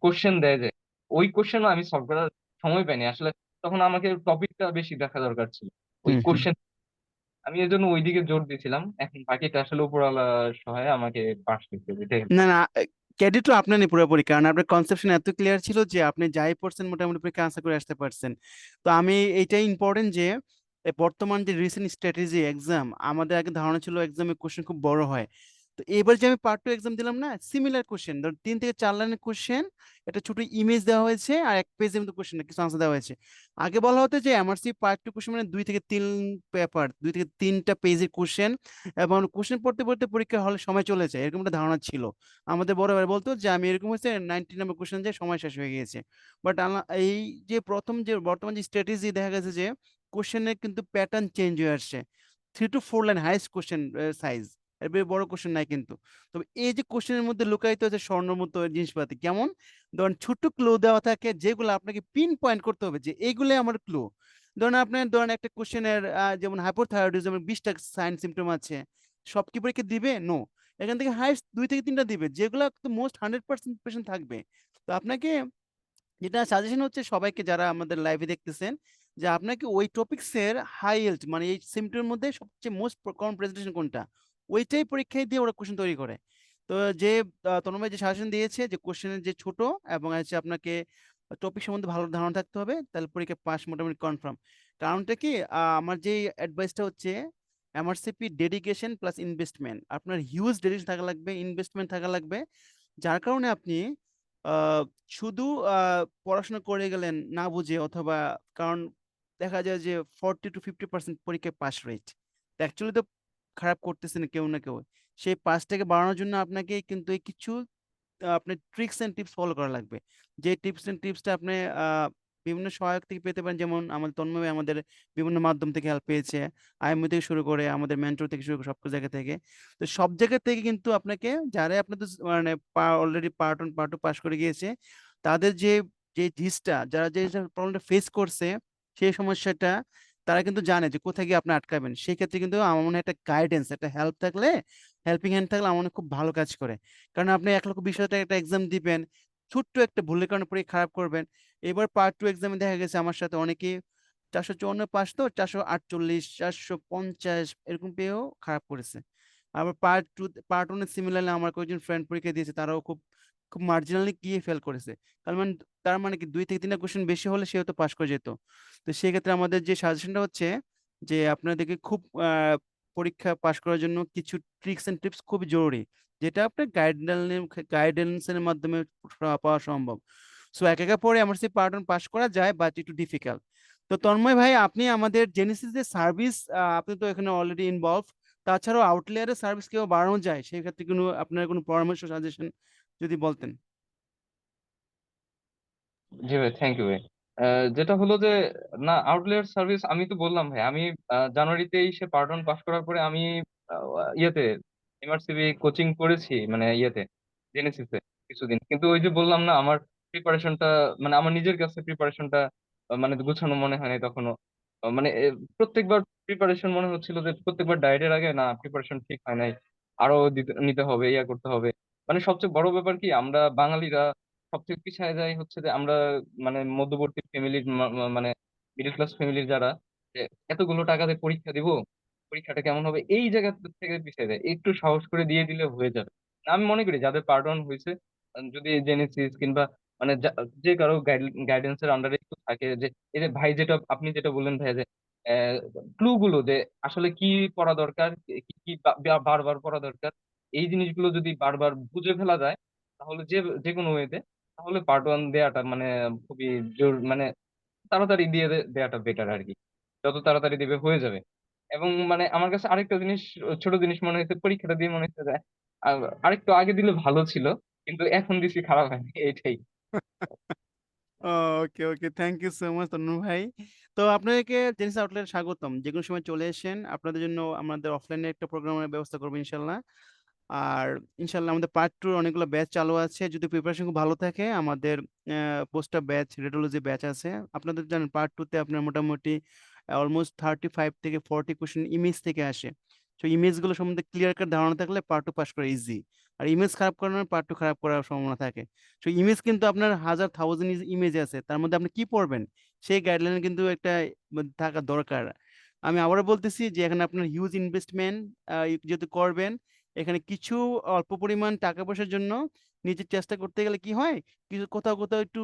কোশ্চেন দেয়, যে ওই কোশ্চেনও আমি সলভ করার সময় পাইনি আসলে। তখন আমাকে টপিকটা বেশি দেখা দরকার ছিল, ওই হুম হুম। কোশ্চেন। আমি এর জন্য ওইদিকে জোর দিয়েছিলাম, এখন বাকিটা আসলে উপরওয়ালার সহায় আমাকে পাস দিতে হবে, এটাই। না না, ক্রেডিট তো আপনার নেই পুরোপুরি, কারণ আপনার কনসেপশন এত ক্লিয়ার ছিল যে আপনি যাই পড়ছেন মোটামুটি পরীক্ষা আনসার করে আসতে পারছেন। তো আমি এইটাই ইম্পর্টেন্ট যে বর্তমান যে রিসেন্ট স্ট্র্যাটেজি এক্সাম, আমাদের আগে ধারণা ছিল এক্সামের কোশ্চেন খুব বড় হয়। তো এবার যে আমি পার্ট টু এক্সাম দিলাম না, সিমিলার কোশ্চেন, ধর 3 থেকে 4 লাইনের কোশ্চেন, একটা ছোট ইমেজ দেওয়া হয়েছে আর এক পেজের মতো কোশ্চেন কিছু আনসার দেওয়া হয়েছে। আগে বলা হতো যে এমআরসি পার্ট টু কোশ্চেন মানে 2 থেকে 3 পেপার, 2 থেকে 3টা পেজের এবং কোশ্চেন পড়তে পড়তে পরীক্ষা হলে সময় চলে যায়, এরকম একটা ধারণা ছিল। আমাদের বড় ভাই বলতো যে আমি এরকম হচ্ছে 90 নম্বর কোশ্চেন যে সময় শেষ হয়ে গিয়েছে। বাট এই যে প্রথম যে বর্তমান যে স্ট্র্যাটেজি দেখা গেছে যে কোশ্চেনের কিন্তু প্যাটার্ন চেঞ্জ হয়ে আসছে, 3 to 4 line highest question size, এর বেশি বড় কোশ্চেন নাই কিন্তু। তবে এই যে কোশ্চেনের মধ্যে লুকায়িত আছে স্বর্ণ মতো জিনিসপাতি, কেমন ধরেন ছোট্ট ক্লু দেওয়া থাকে যেগুলো আপনাকে পিন পয়েন্ট করতে হবে যে এইগুলো আমার ক্লু। ধরেন আপনার ধরেন একটা কোশ্চেনের যেমন হাইপোথাইরয়েডিজমের 20টা সাইন সিমটম আছে, সব কি পরীক্ষা দিবে? নো। এখান থেকে হাইস্ট 2 থেকে 3টা দিবে যেগুলো মোস্ট 100% পেশেন্ট থাকবে। তো আপনাকে যেটা সাজেশন হচ্ছে সবাইকে যারা আমাদের লাইভে দেখতেছেন, যে আপনাকে ওই টপিক্সের হাইয়েস্ট মানে এই সিমটমের মধ্যে সবচেয়ে মোস্ট কমন প্রেজেন্টেশন কোনটা, ওইটাই পরীক্ষায় দিয়ে ওরা কোশ্চেন তৈরি করে। তো যে তন্ময় যে সাজেশন দিয়েছে যে কোশ্চেনের যে ছোট এবং হচ্ছে আপনাকে টপিক সম্বন্ধে ভালো ধারণা থাকতে হবে, তাহলে পরীক্ষা পাস মোটামুটি কনফার্ম। কারণটা কি, আমার যে অ্যাডভাইসটা হচ্ছে এমআরসিপি ডেডিকেশন প্লাস ইনভেস্টমেন্ট, আপনার হিউজ ডেডিকেশন থাকা লাগবে, ইনভেস্টমেন্ট থাকা লাগবে, যার কারণে আপনি আহ, শুধু পড়াশোনা করে গেলেন না বুঝে, অথবা কারণ দেখা যায় যে 40 to 50% পরীক্ষায় পাস রেট, অ্যাকচুয়ালি তো খারাপ করতেছেন কেউ না কেউ। সেই পাসটাকে বাড়ানোর জন্য আপনাকে কিন্তু এই কিছু আপনার ট্রিক্স এন্ড টিপস ফলো করা লাগবে। যে টিপস এন্ড টিপসটা আপনি আহ, বিভিন্ন সহায়ক থেকে পেতে পারেন, যেমন আমাদের তন্ময় ভাই আমাদের বিভিন্ন মাধ্যম থেকে হেল্প পেয়েছে, আইএমও থেকে শুরু করে আমাদের মেন্টর থেকে শুরু করে সব জায়গা থেকে। তো সব জায়গা থেকে কিন্তু আপনাকে যারা আপনাদের মানে অলরেডি পার্ট 1 পার্ট 2 পাস করে গিয়েছে, তাদের যে যে জিসটা যারা যে প্রবলেমটা ফেস করছে, সেই সমস্যাটা তারা কিন্তু জানে যে কোথায় গিয়ে আপনি আটকাবেন। সেই ক্ষেত্রে কিন্তু আমার মনে হয় একটা গাইডেন্স, একটা হেল্প থাকলে, হেল্পিং হ্যান্ড থাকলে আমার মনে হয় খুব ভালো কাজ করে। কারণ আপনি 1,20,000 টাকা একটা এক্সাম দিবেন, ছোট্ট একটা ভুলের কারণে পরীক্ষা খারাপ করবেন। এবার পার্ট টু এক্সামে দেখা গেছে আমার সাথে অনেকেই 454 পাস, তো 448 450 এরকম পেয়েও খারাপ করেছে। আবার পার্ট 1 সিমিলারলি আমার কয়েকজন ফ্রেন্ড পরীক্ষা দিয়েছে, তারাও খুব খুব মার্জিনালি গিয়ে ফেল করেছে। তার মানে কি 2 থেকে 3টা কোশ্চেন বেশি হলে সেও তো পাস করে যেত। তো সেক্ষেত্রে আমাদের যে সাজেশনটা হচ্ছে যে আপনাদেরকে খুব পরীক্ষা পাস করার জন্য কিছু ট্রিক্স এন্ড টিপস খুব জরুরি, যেটা আপনার গাইডেন্সের মাধ্যমে পাওয়া সম্ভব। সো এক একা পড়ে আমার সেই পার্ট 1 পাস করা যায়, বাট একটু ডিফিকাল্ট। তো তন্ময় ভাই, আপনি আমাদের জেনেসিস যে সার্ভিস, আপনি তো এখানে অলরেডি ইনভলভ, তাছাড়াও আউটলেয়ারের সার্ভিস কেউ বাড়ানো যায়, সেই ক্ষেত্রে কোনো আপনার কোনো পরামর্শ সাজেশন যদি বলতেন। জি ভাই, থ্যাংক ইউ ভাই। যেটা হলো যে না, আউটলেয়ার সার্ভিস আমি তো বললাম ভাই, আমি জানুয়ারিতে এসে পার্ট 1 পাস করার পরে আমি ইয়েতে এমআরসিবি কোচিং করেছি মানে ইয়েতে, জেনেসিসে কিছুদিন। কিন্তু ওই যে বললাম না, আমার প্রিপারেশনটা মানে আমার নিজের কাছে প্রিপারেশনটা মানে গোছানো মনে হয় নাই তখনো। মানে প্রত্যেকবার প্রিপারেশন মনে হচ্ছিল যে প্রত্যেকবার ডায়েটের আগে না প্রিপারেশন ঠিক হয় নাই, আরো নিতে হবে, ইয়া করতে হবে। মানে সবচেয়ে বড় ব্যাপার কি, আমরা বাঙালিরা সবচেয়ে পিছায় যাই হচ্ছে যে আমরা মানে মধ্যবর্তী ফ্যামিলির মানে মিডল ক্লাস ফ্যামিলির যারা, যে এতগুলো টাকা দিয়ে পরীক্ষা দিব, পরীক্ষাটা কেমন হবে, এই জায়গা থেকে পিছিয়ে যায়। একটু সাহস করে দিয়ে দিলে হয়ে যাবে। আমি মনে করি যাদের পার্ট ওয়ান হয়েছে, যদি জেনেসিস কিংবা মানে যে কারো গাইডেন্সের আন্ডারে একটু থাকে, যে এই যে ভাই যেটা আপনি যেটা বললেন ভাই, যে ক্লু গুলো যে আসলে কি পড়া দরকার, কি কি বারবার পড়া দরকার, এই জিনিসগুলো যদি বারবার বুঝে ফেলা যায়, তাহলে যে যে কোনো ওয়েতে, তাহলে পার্ট ওয়ান দেয়াটা মানে খুবই জোর, মানে তাড়াতাড়ি দিয়ে দেয়াটা বেটার আর কি। যত তাড়াতাড়ি দিবে হয়ে যাবে। এবং মানে আমার কাছে আরেকটা জিনিস, ছোট জিনিস মনে হয়েছে, পরীক্ষাটা দিয়ে মনে হচ্ছে যে আরেকটু আগে দিলে ভালো ছিল, কিন্তু এখন দিছি খারাপ হয়নি, এইটাই। Okay okay, thank you so much Tanmoy ভাই। তো আপনাদেরকে জেনিস আউটলেট স্বাগতম, যে কোনো সময় চলে এসেন, আপনাদের জন্য আমাদের অফলাইনে একটা প্রোগ্রামের ব্যবস্থা করবো ইনশাল্লাহ। আর ইনশাল্লাহ আমাদের পার্ট টু অনেকগুলো ব্যাচ চালু আছে, যদি প্রিপারেশন খুব ভালো থাকে আমাদের পোস্টার ব্যাচ, রেডিওলজি ব্যাচ আছে। আপনাদের জানেন পার্ট টু তে আপনার মোটামুটি অলমোস্ট 35 থেকে 40 কোশ্চেন ইমেজ থেকে আসে। তো ইমেজগুলো সম্বন্ধে ক্লিয়ার কাট ধারণা থাকলে পার্ট টু পাস করা ইজি। আর ইমেজ খারাপ করানোর পার্ট টু খারাপ করার সম্ভাবনা থাকে। তো ইমেজ কিন্তু আপনার হাজার থাউজেন্ড ইমেজ আছে, তার মধ্যে আপনি কি পড়বেন সেই গাইডলাইন কিন্তু একটা থাকা দরকার। আমি আবারও বলতেছি যে এখানে আপনার হিউজ ইনভেস্টমেন্ট যেহেতু করবেন, এখানে কিছু অল্প পরিমাণ টাকা পয়সার জন্য নিজের চেষ্টা করতে গেলে কি হয়, কিছু কোথাও কোথাও একটু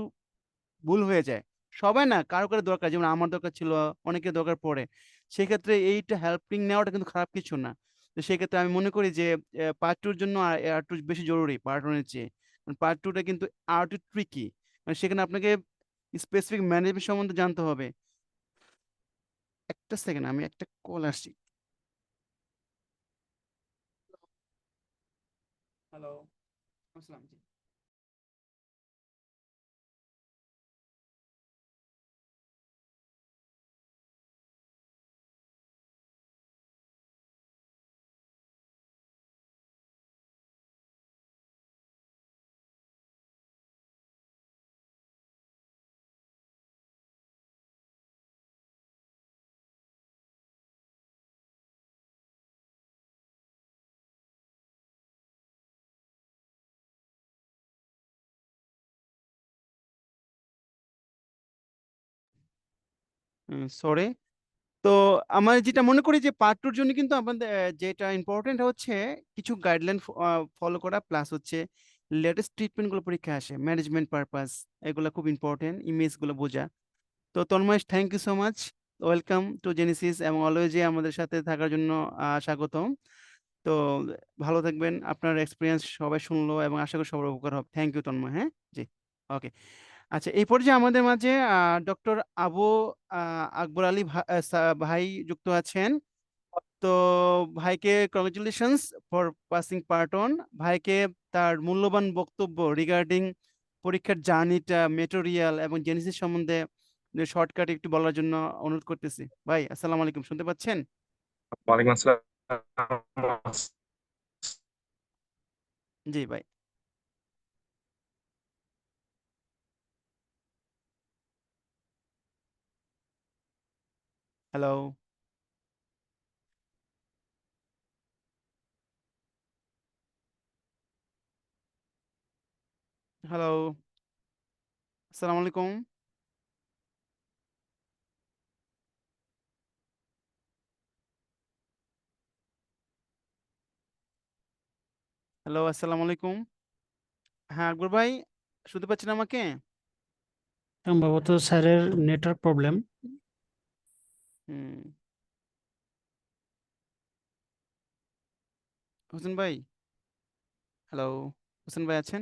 ভুল হয়ে যায়। সবাই না, কারো কারো দরকার, যেমন আমার দরকার ছিল, অনেকের দরকার পড়ে। সেক্ষেত্রে এইটা হেল্পিং নেওয়াটা কিন্তু খারাপ কিছু না। তো সেক্ষেত্রে আমি মনে করি যে পার্ট টুর জন্য আর আর একটু বেশি জরুরি পার্ট ওয়ানের চেয়ে। পার্ট টুটা কিন্তু আর একটু ট্রিকি, মানে সেখানে আপনাকে স্পেসিফিক ম্যানেজমেন্ট সম্বন্ধে জানতে হবে। একটা সেকেন্ড, আমি একটা কল আসছি। হ্যালো, আসসালাম। সরি। তো আমার যেটা মনে করি যে পার্ট টুর জন্য কিন্তু আমাদের যেটা ইম্পর্টেন্ট হচ্ছে কিছু গাইডলাইন ফলো করা, প্লাস হচ্ছে লেটেস্ট ট্রিটমেন্ট গুলো পরীক্ষা আসে, ম্যানেজমেন্ট পারপাস, এগুলো খুব ইম্পর্টেন্ট, ইমেজ গুলো বোঝা। তো Tanmoy, thank you so much, welcome to Genesis, এবং অলওয়েজ আমাদের সাথে থাকার জন্য স্বাগতম। তো ভালো থাকবেন, আপনার এক্সপিরিয়েন্স সবাই শুনলো এবং আশা করি সবার উপকার হবে। থ্যাংক ইউ তন্ময়, হ্যাঁ। জি, ওকে। আচ্ছা, এই পর্যায়ে আমাদের মাঝে ডক্টর আবু আকবর আলী ভাই যুক্ত আছেন। তো ভাইকে congratulations for passing part on. ভাইকে তার মূল্যবান বক্তব্য রিগার্ডিং পরীক্ষার জার্নিটা, মেটেরিয়াল এবং জেনেসিস সম্বন্ধে শর্টকাট একটু বলার জন্য অনুরোধ করতেছি। ভাই, আসসালামু আলাইকুম, শুনতে পাচ্ছেন? ওয়ালাইকুম আসসালাম। জি ভাই। হ্যালো। হ্যালো, আসসালামু আলাইকুম। হ্যালো, আসসালামু আলাইকুম। হ্যাঁ আকবর ভাই, শুনতে পাচ্ছেন আমাকে? সম্ভবত স্যারের নেটওয়ার্ক প্রবলেম। হুম। হোসেন ভাই, হ্যালো, হোসেন ভাই আছেন?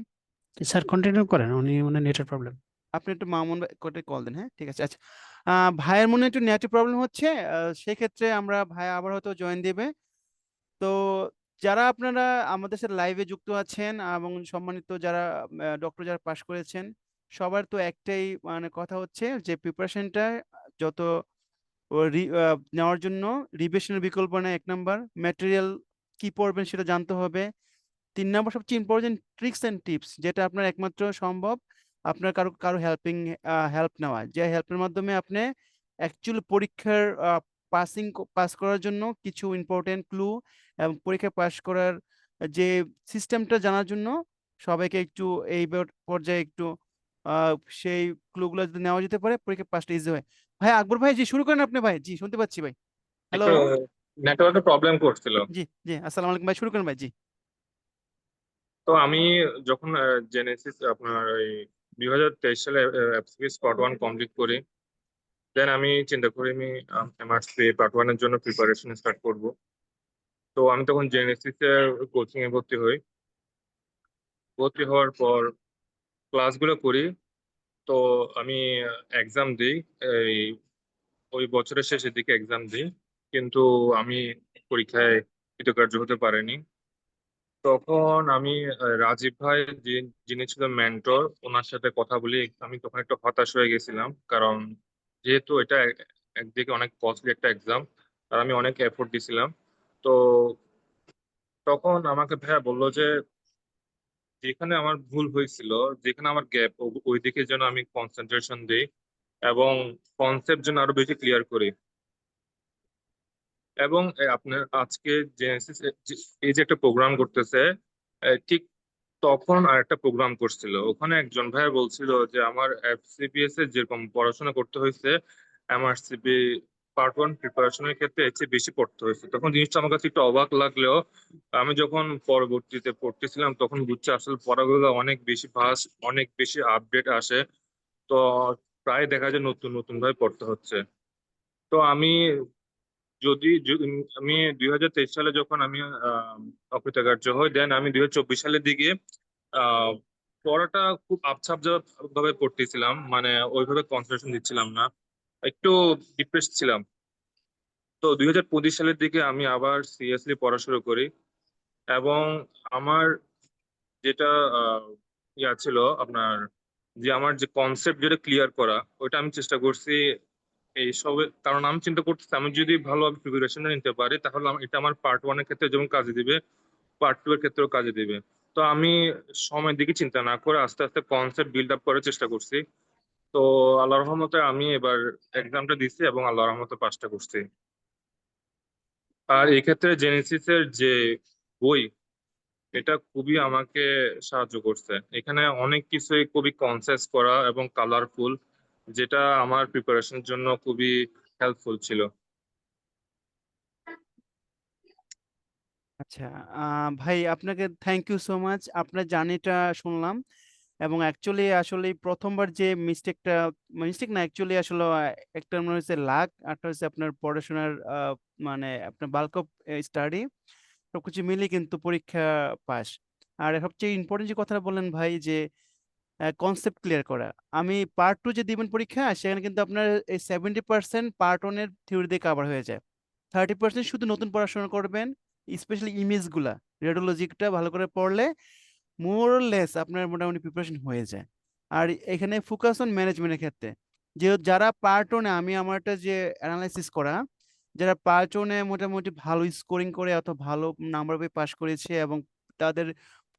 স্যার কন্টিনিউ করেন, উনি মানে নেটের প্রবলেম। আপনি একটু মামুন ভাই কোটে কল দেন, হ্যাঁ ঠিক আছে। আচ্ছা, ভাইয়ের মনে হয় একটু নেটের প্রবলেম হচ্ছে, সেক্ষেত্রে আমরা ভাই আবার হয়তো জয়েন দেবে। তো যারা আপনারা আমাদের সাথে লাইভে যুক্ত আছেন এবং সম্মানিত যারা ডক্টর যারা পাশ করেছেন, সবার তো একটাই মানে কথা হচ্ছে যে প্রিপারেশনটা যত নেওয়ার জন্য রিভিশনের বিকল্প নেই, এক নাম্বার ম্যাটেরিয়াল কি পড়বেন সেটা জানতে হবে। 3 নম্বর সবচেয়ে ইম্পর্টেন্ট ট্রিক্স এন্ড টিপস, যেটা আপনার একমাত্র সম্ভব আপনার কারো হেল্প নেওয়া, যে হেল্পের মাধ্যমে আপনি অ্যাকচুয়ালি পরীক্ষার পাস করার জন্য কিছু ইম্পর্টেন্ট ক্লু এবং পরীক্ষা পাস করার যে সিস্টেমটা জানার জন্য সবাইকে একটু এই পর্যায়ে একটু আহ, সেই ক্লুগুলো যদি নেওয়া যেতে পারে পরীক্ষা পাসটা ইজি হয়। ভাই আকবর ভাই, জি শুরু করেন আপনি ভাই, জি শুনতে পাচ্ছি ভাই। হ্যালো। একটু নেটওয়ার্কের প্রবলেম করছিল। জি জি, আসসালামু আলাইকুম ভাই, শুরু করেন ভাই, জি। তো আমি যখন জেনেসিস আপনার ওই 2023 সালে এফসিপি স্পট ওয়ান কমপ্লিট করি, দেন আমি চিন্তা করি আমি এমআরসি পার্ট ওয়ানের জন্য প্রিপারেশন স্টার্ট করব। তো আমি তখন জেনেসিস এর কোচিং এ ভর্তি হই। ভর্তি হওয়ার পর ক্লাসগুলো করি। তো আমি এক্সাম দিই, এই ওই বছরের শেষের দিকে এক্সাম দিই, কিন্তু আমি পরীক্ষায় কৃতকার্য হতে পারিনি। তখন আমি রাজীব ভাই, যিনি ছিল মেন্টর, ওনার সাথে কথা বলি। আমি তখন একটু হতাশ হয়ে গেছিলাম, কারণ যেহেতু এটা একদিকে অনেক কস্টলি একটা এক্সাম, আর আমি অনেক এফোর্ট দিছিলাম। তো তখন আমাকে ভাইয়া বললো যে যেখানে আমার ভুল হয়েছিল, যেখানে আমার গ্যাপ, ওই দিকে যেন আমি কনসেন্ট্রেশন দিই এবং কনসেপ্ট যেন আরো বেশি ক্লিয়ার করি। এবং আপনার আজকে জেনেসিস এই যে একটা প্রোগ্রাম করতেছে, ঠিক তখন আর একটা প্রোগ্রাম করছিল, ওখানে একজন ভাই বলছিল যে আমার এফসিপিএস এর যেরকম পড়াশোনা করতে হয়েছে, এমআরসিপি পার্ট ওয়ান প্রিপারেশনের ক্ষেত্রে এর চেয়ে বেশি পড়তে হয়েছে। তখন জিনিসটা আমার কাছে একটু অবাক লাগলেও আমি যখন পরবর্তীতে পড়তেছিলাম তখন বুঝছি আসলে পড়াগুলো অনেক বেশি ফাস্ট, অনেক বেশি আপডেট আসে। তো প্রায় দেখা যায় নতুন নতুন ভাবে পড়তে হচ্ছে। তো আমি আমি 2023 সালে যখন আমি অকৃতকার্য হই, দেন আমি 2024 সালের দিকে আহ, পড়াটা খুব আবছা ভাবে পড়তেছিলাম, মানে ওইভাবে কনসেন্ট্রেশন দিচ্ছিলাম না, একটু ডিপ্রেস ছিলাম। তো 2025 সালের দিকে আমি আবার সিরিয়াসলি পড়া শুরু করি এবং আমার যেটা আহ, ছিল আপনার, যে আমার যে কনসেপ্ট যেটা ক্লিয়ার করা, ওইটা আমি চেষ্টা করছি এই সবে। কারণ আমি চিন্তা করতেছি আমি যদি ভালোভাবে প্রিপারেশন নিতে পারি তাহলে এটা আমার পার্ট ওয়ানের ক্ষেত্রে যেমন কাজে দিবে, পার্ট টু এর ক্ষেত্রেও কাজে দিবে। তো আমি সময়ের দিকে চিন্তা না করে আস্তে আস্তে কনসেপ্ট বিল্ড আপ করার চেষ্টা করছি। তো আল্লাহর রহমতে আমি এবার এক্সামটা দিচ্ছি এবং আল্লাহর রহমতে পাসটা করছি। আর এই ক্ষেত্রে জেনেসিস এর যে বই, এটা খুবই আমাকে সাহায্য করছে। এখানে অনেক কিছুই খুবই কনসেস করা এবং কালারফুল, যেটা আমার প্রিপারেশনের জন্য খুবই হেল্পফুল ছিল। আচ্ছা, ভাই আপনাকে থ্যাংক ইউ সো মাচ, আপনার জার্নিটা শুনলাম। এবং অ্যাকচুয়ালি আসলে এই প্রথমবার যে মিস্টেক না, অ্যাকচুয়ালি আসলে একটা মনে হচ্ছে লাক, একটা হচ্ছে আপনার পড়াশোনার মানে আপনার বাল্ক অফ স্টাডি সবকিছু মিলিয়ে কিন্তু পরীক্ষা পাস। আর সবচেয়ে ইম্পর্টেন্ট যে কথাটা বললেন ভাই, যে কনসেপ্ট ক্লিয়ার করা। আমি পার্ট টু যে দিবেন পরীক্ষা, সেখানে কিন্তু আপনার এই 70% পার্ট ওয়ানের থিওরি দিয়ে কাভার হয়ে যায়। 30% শুধু নতুন পড়াশোনা করবেন, স্পেশালি ইমেজগুলা, রেডিওলজিকটা ভালো করে পড়লে মোর লেস আপনার মোটামুটি প্রিপারেশন হয়ে যায়। আর এখানে ফোকাস অন ম্যানেজমেন্টের ক্ষেত্রে, যে যারা পার্ট ওনে, আমি আমারটা যে অ্যানালাইসিস করা, যারা পার্ট ওনে মোটামুটি ভালো স্কোরিং করে অথবা ভালো নাম্বার পেয়ে পাস করেছে এবং তাদের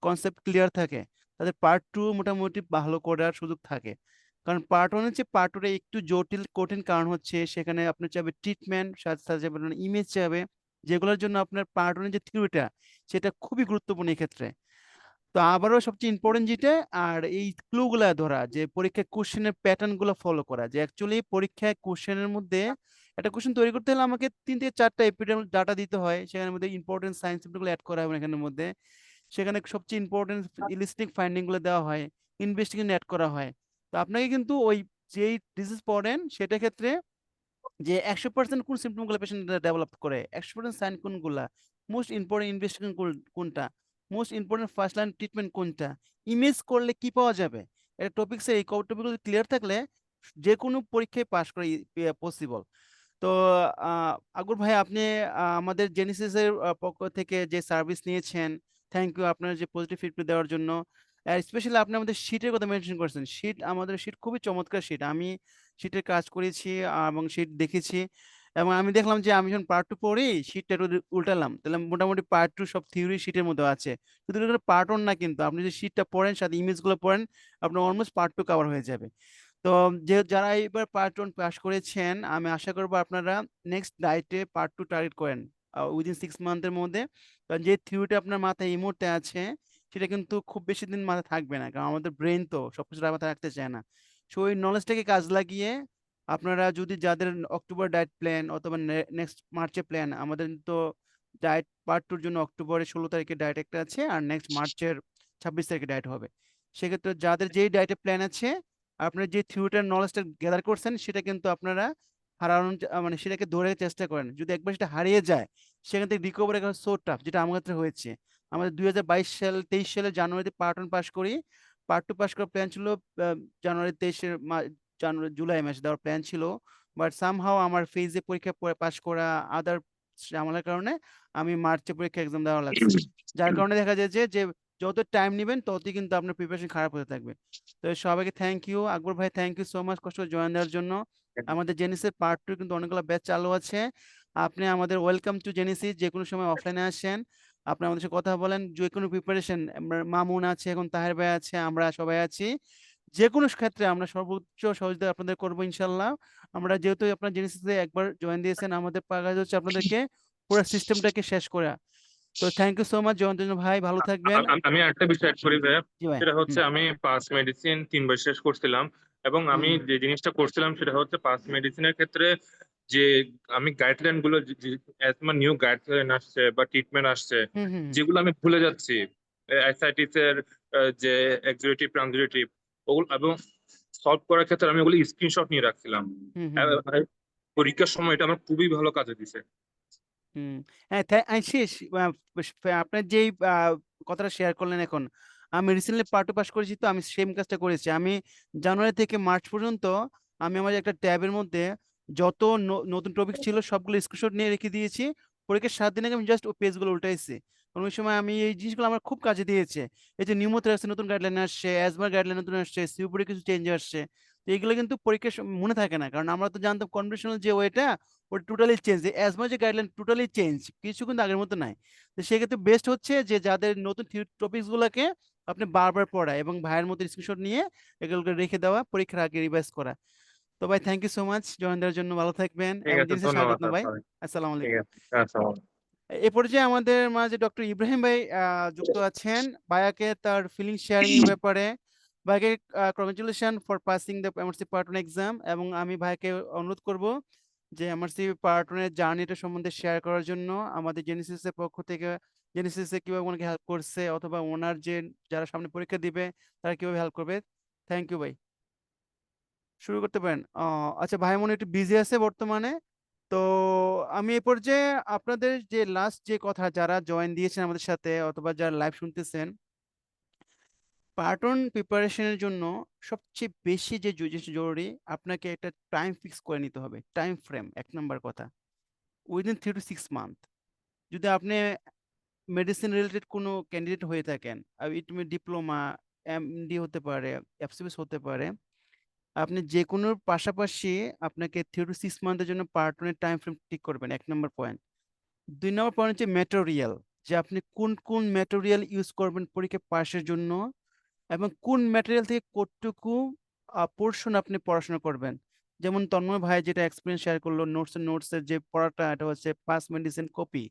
কনসেপ্ট ক্লিয়ার থাকে, তাদের পার্ট টু মোটামুটি ভালো করার সুযোগ থাকে। কারণ পার্ট ওয়ানের চেয়ে পার্ট টুটা একটু জটিল কঠিন, কারণ হচ্ছে সেখানে আপনার চাবে ট্রিটমেন্ট, সাথে সাথে ইমেজ চাবে, যেগুলোর জন্য আপনার পার্ট ওয়ানের যে থিওরিটা সেটা খুবই গুরুত্বপূর্ণ এক্ষেত্রে। তো আবারও সবচেয়ে ইম্পর্টেন্ট যেটা, আর এই ক্লুগুলা ধরা, যে পরীক্ষায় কোশ্চেনের প্যাটার্ন গুলো ফলো করা, যে অ্যাকচুয়ালি পরীক্ষায় কোশ্চেনের মধ্যে একটা কোশ্চেন তৈরি করতে হলে আমাকে 3 থেকে 4টা এপিডেমিক ডাটা দিতে হয়, সেখানের মধ্যে ইম্পর্টেন্ট সায়েন্স গুলো অ্যাড করা হবে এখানের মধ্যে। সেখানে সবচেয়ে ইম্পর্টেন্ট ইলিস্টিক ফাইন্ডিং গুলো দেওয়া হয়, ইনভেস্টিগেশন অ্যাড করা হয়। তো আপনাকে কিন্তু ওই যেই ডিজিজ পড়েন সেটা ক্ষেত্রে যে 100% কোন সিমটম গুলো পেশেন্ট ডেভেলপ করে, 100% সাইন কোনগুলা, মোস্ট ইম্পর্টেন্ট ইনভেস্টিগেশন কোনটা, most important first line treatment কোনটা, ইমেজ করলে কি পাওয়া যাবে, এটা টপিক্সে এই টপিকগুলো ক্লিয়ার থাকলে যে কোনো পরীক্ষায় পাশ করা পসিবল। তো আগুর ভাই, আপনি আমাদের জেনেসিসের পক্ষ থেকে যে সার্ভিস নিয়েছেন, থ্যাংক ইউ আপনার যে পজিটিভ ফিডব্যাক দেওয়ার জন্য। আর স্পেশালি আপনি আমাদের শীটের কথা মেনশন করেছেন, আমাদের শীট খুবই চমৎকার শীট, আমি শীটের কাজ করেছি এবং শীট দেখেছি। এবং আমি দেখলাম যে আমি যখন পার্ট 2 পড়ি শিটটা একটু উল্টালাম, তাহলে মোটামুটি পার্ট 2 সব থিওরি শিটের মধ্যে আছে। শুধু পার্ট 1 না, কিন্তু আপনি যদি শিটটা পড়েন সাথে ইমেজগুলো পড়েন, আপনার অলমোস্ট পার্ট 2 কভার হয়ে যাবে। তো যে যারা এইবার পার্ট 1 পাস করেছেন, আমি আশা করবো আপনারা নেক্সট ডাইটে পার্ট 2 টার্গেট করেন উইদিন 6 মান্থের মধ্যে। কারণ যে থিওরিটা আপনার মাথায় এই মুহূর্তে আছে সেটা কিন্তু খুব বেশি দিন মাথায় থাকবে না, কারণ আমাদের ব্রেন তো সবকিছু মাথায় রাখতে চায় না। সো ওই নলেজটাকে কাজ লাগিয়ে আপনারা যদি যাদের অক্টোবর ডায়েট প্ল্যান অথবা নেক্সট মার্চে প্ল্যান, আমাদের তো ডায়েট পার্ট 2 জন্য অক্টোবরের 16 তারিখে ডায়েট একটা আছে, আর নেক্সট মার্চের 26 তারিখে ডায়েট হবে। সেক্ষেত্রে যাদের যেই ডায়েটের প্ল্যান আছে, আপনার যে থিওরিটার নলেজটা গ্যাদার করছেন সেটা কিন্তু আপনারা হারানোর মানে সেটাকে ধরে চেষ্টা করেন। যদি একবার সেটা হারিয়ে যায়, সেখান থেকে রিকভারি করা সো টাফ, যেটা আমার ক্ষেত্রে হয়েছে। আমাদের 2022 সালে জানুয়ারিতে পার্ট 1 পাস করি। পার্ট 2 পাস করার প্ল্যান ছিল জানুয়ারি 23-এর জানুয়ারি জুলাই মাসে দেওয়ার প্ল্যান ছিল, বাট সামহাও আমার ফেজে পরীক্ষা পাস করা আদার ঝামেলার কারণে আমি মার্চে পরীক্ষা এক্সাম দেওয়া লাগছে। যার কারণে দেখা যায় যে যত টাইম নেবেন ততই কিন্তু আপনার প্রিপারেশন খারাপ হতে থাকবে। তো সবাইকে থ্যাংক ইউ। আকবর ভাই, থ্যাংক ইউ সো মাচ কষ্ট করে জয়েন দেওয়ার জন্য। আমাদের জেনিসের পার্ট 2 কিন্তু অনেকগুলো ব্যাচ চালু আছে। আপনি আমাদের ওয়েলকাম টু জেনিসিস, যে কোনো সময় অফলাইনে আসেন, আপনি আমাদের সাথে কথা বলেন। যে কোনো প্রিপারেশন, মামুন আছে, এখন তাহের ভাই আছে, আমরা সবাই আছি। যে কোনো ক্ষেত্রে আমরা সর্বোচ্চ সহযোগিতা আপনাদের করবো ইনশাল্লাহ। আমরা যেহেতু আপনার জেনিসিসে একবার জয়েন দিয়েছেন, আমাদের কাজ হচ্ছে আপনাদেরকে পুরো সিস্টেমটাকে শেষ করা। তো thank you so much Jayanta ভাই, ভালো থাকবেন। আমি একটা বিষয় অ্যাড করি ভাইয়া, জি ভাই। সেটা হচ্ছে আমি পাস মেডিসিন 3 বার শেষ করছিলাম, এবং আমি হুম যে জিনিসটা করছিলাম সেটা হচ্ছে পাস মেডিসিনের ক্ষেত্রে যে আমি গাইডলাইন গুলো অ্যাজমা নিউ গাইডলাইন আসছে বা ট্রিটমেন্ট আসছে, হুম হুম যেগুলো আমি ভুলে যাচ্ছি, অ্যাসাইটিস এর যে এক্সুরেটিভ ট্রানজিটিভ ওগুলো, এবং সলভ করার ক্ষেত্রে আমি ওগুলো স্ক্রিনশট নিয়ে রাখছিলাম। হুম হুম হুম পরীক্ষার সময় এটা আমার খুবই ভালো কাজে দিছে। হুম। হ্যাঁ, শেষ আপনার যেই কথাটা শেয়ার করলেন এখন, আমি রিসেন্টলি পার্ট 2 পাস করেছি, তো আমি সেম কাজটা করেছি। আমি জানুয়ারি থেকে মার্চ পর্যন্ত আমি আমার একটা ট্যাবের মধ্যে যত নতুন টপিক ছিল সবগুলো স্ক্রিনশট নিয়ে রেখে দিয়েছি। পরীক্ষার 7 দিন আগে আমি জাস্ট ওই পেজগুলো উল্টাইছি, কারণ ওই সময় আমি এই জিনিসগুলো আমার খুব কাজে দিয়েছে। এই যে নিউমোথেরাপি নতুন গাইডলাইন আসছে, অ্যাজমার গাইডলাইন নতুন আসছে, সিউপুরে কিছু চেঞ্জ আসছে। তো এগুলো কিন্তু পরীক্ষার মনে থাকে না, কারণ আমরা তো জানতাম কনভেনশনাল যে ওইটা ওটা টোটালি চেঞ্জ, অ্যাজমা যে গাইডলাইন টোটালি চেঞ্জ, কিছু কিন্তু আগের মতো নাই। তো সেক্ষেত্রে বেস্ট হচ্ছে যে যাদের নতুন টপিকস গুলোকে আপনি বারবার পড়া এবং ভাইয়ের মতো স্ক্রিনশট নিয়ে এগুলোকে রেখে দেওয়া, পরীক্ষার আগে রিভাইজ করা। তো ভাই thank you so much join দেওয়ার জন্য, ভালো থাকবেন ঠিক এবং আছে, জিনিসে ধন্যবাদ স্বাগত ভাই। আপনাকে। আসসালামু ঠিক আলাইকুম। আছে, আচ্ছা। এ পর্যায়ে আমাদের মাঝে ডক্টর ইব্রাহিম ভাই যুক্ত আছেন। ভাইয়াকে তার ফিলিং শেয়ারিং এর ব্যাপারে, ভাইকে congratulation for passing the MRC part 1 exam, এবং আমি ভাইকে অনুরোধ করব যে এমআরসি পার্ট 1 এর জার্নিটা সম্বন্ধে শেয়ার করার জন্য। আমাদের জেনেসিস এর পক্ষ থেকে জেনেসিসে কিভাবে ওনাকে হেল্প করছে, অথবা ওনার যে যারা সামনে পরীক্ষা দিবে তারা কিভাবে হেল্প করবে। থ্যাংক ইউ ভাই, শুরু করতে পারেন। আচ্ছা, ভাই মনে হয় একটু বিজি আছে বর্তমানে। তো আমি এই পর্যায়ে আপনাদের যে লাস্ট যে কথা, যারা জয়েন দিয়েছেন আমাদের সাথে অথবা যারা লাইভ শুনতেছেন, পার্ট 1 প্রিপারেশনের জন্য সবচেয়ে বেশি যে জিনিস জরুরি, আপনাকে একটা টাইম ফিক্স করে নিতে হবে, টাইম ফ্রেম 1 নম্বর কথা, উইদিন 3 to 6 মান্থ। যদি আপনি মেডিসিন রিলেটেড কোনো ক্যান্ডিডেট হয়ে থাকেন, ইট মে ডিপ্লোমা, এমডি হতে পারে, এফসিবিএস হতে পারে, আপনি যে কোনোর পাশাপাশি আপনাকে 3 to 6 মান্থের জন্য পার্ট 1 এর টাইম ফ্রেম ঠিক করবেন, 1 নম্বর পয়েন্ট। 2 নম্বর পয়েন্ট হচ্ছে ম্যাটেরিয়াল, যে আপনি কোন কোন ম্যাটেরিয়াল ইউজ করবেন পরীক্ষা পাশের জন্য, এবং কোন ম্যাটেরিয়াল থেকে কতটুকু পোর্শন আপনি পড়াশোনা করবেন। যেমন তন্ময় ভাই যেটা এক্সপিরিয়েন্স শেয়ার করলো, নোটসের যে পড়াটা, এটা হচ্ছে পাস মেডিসিন কপি,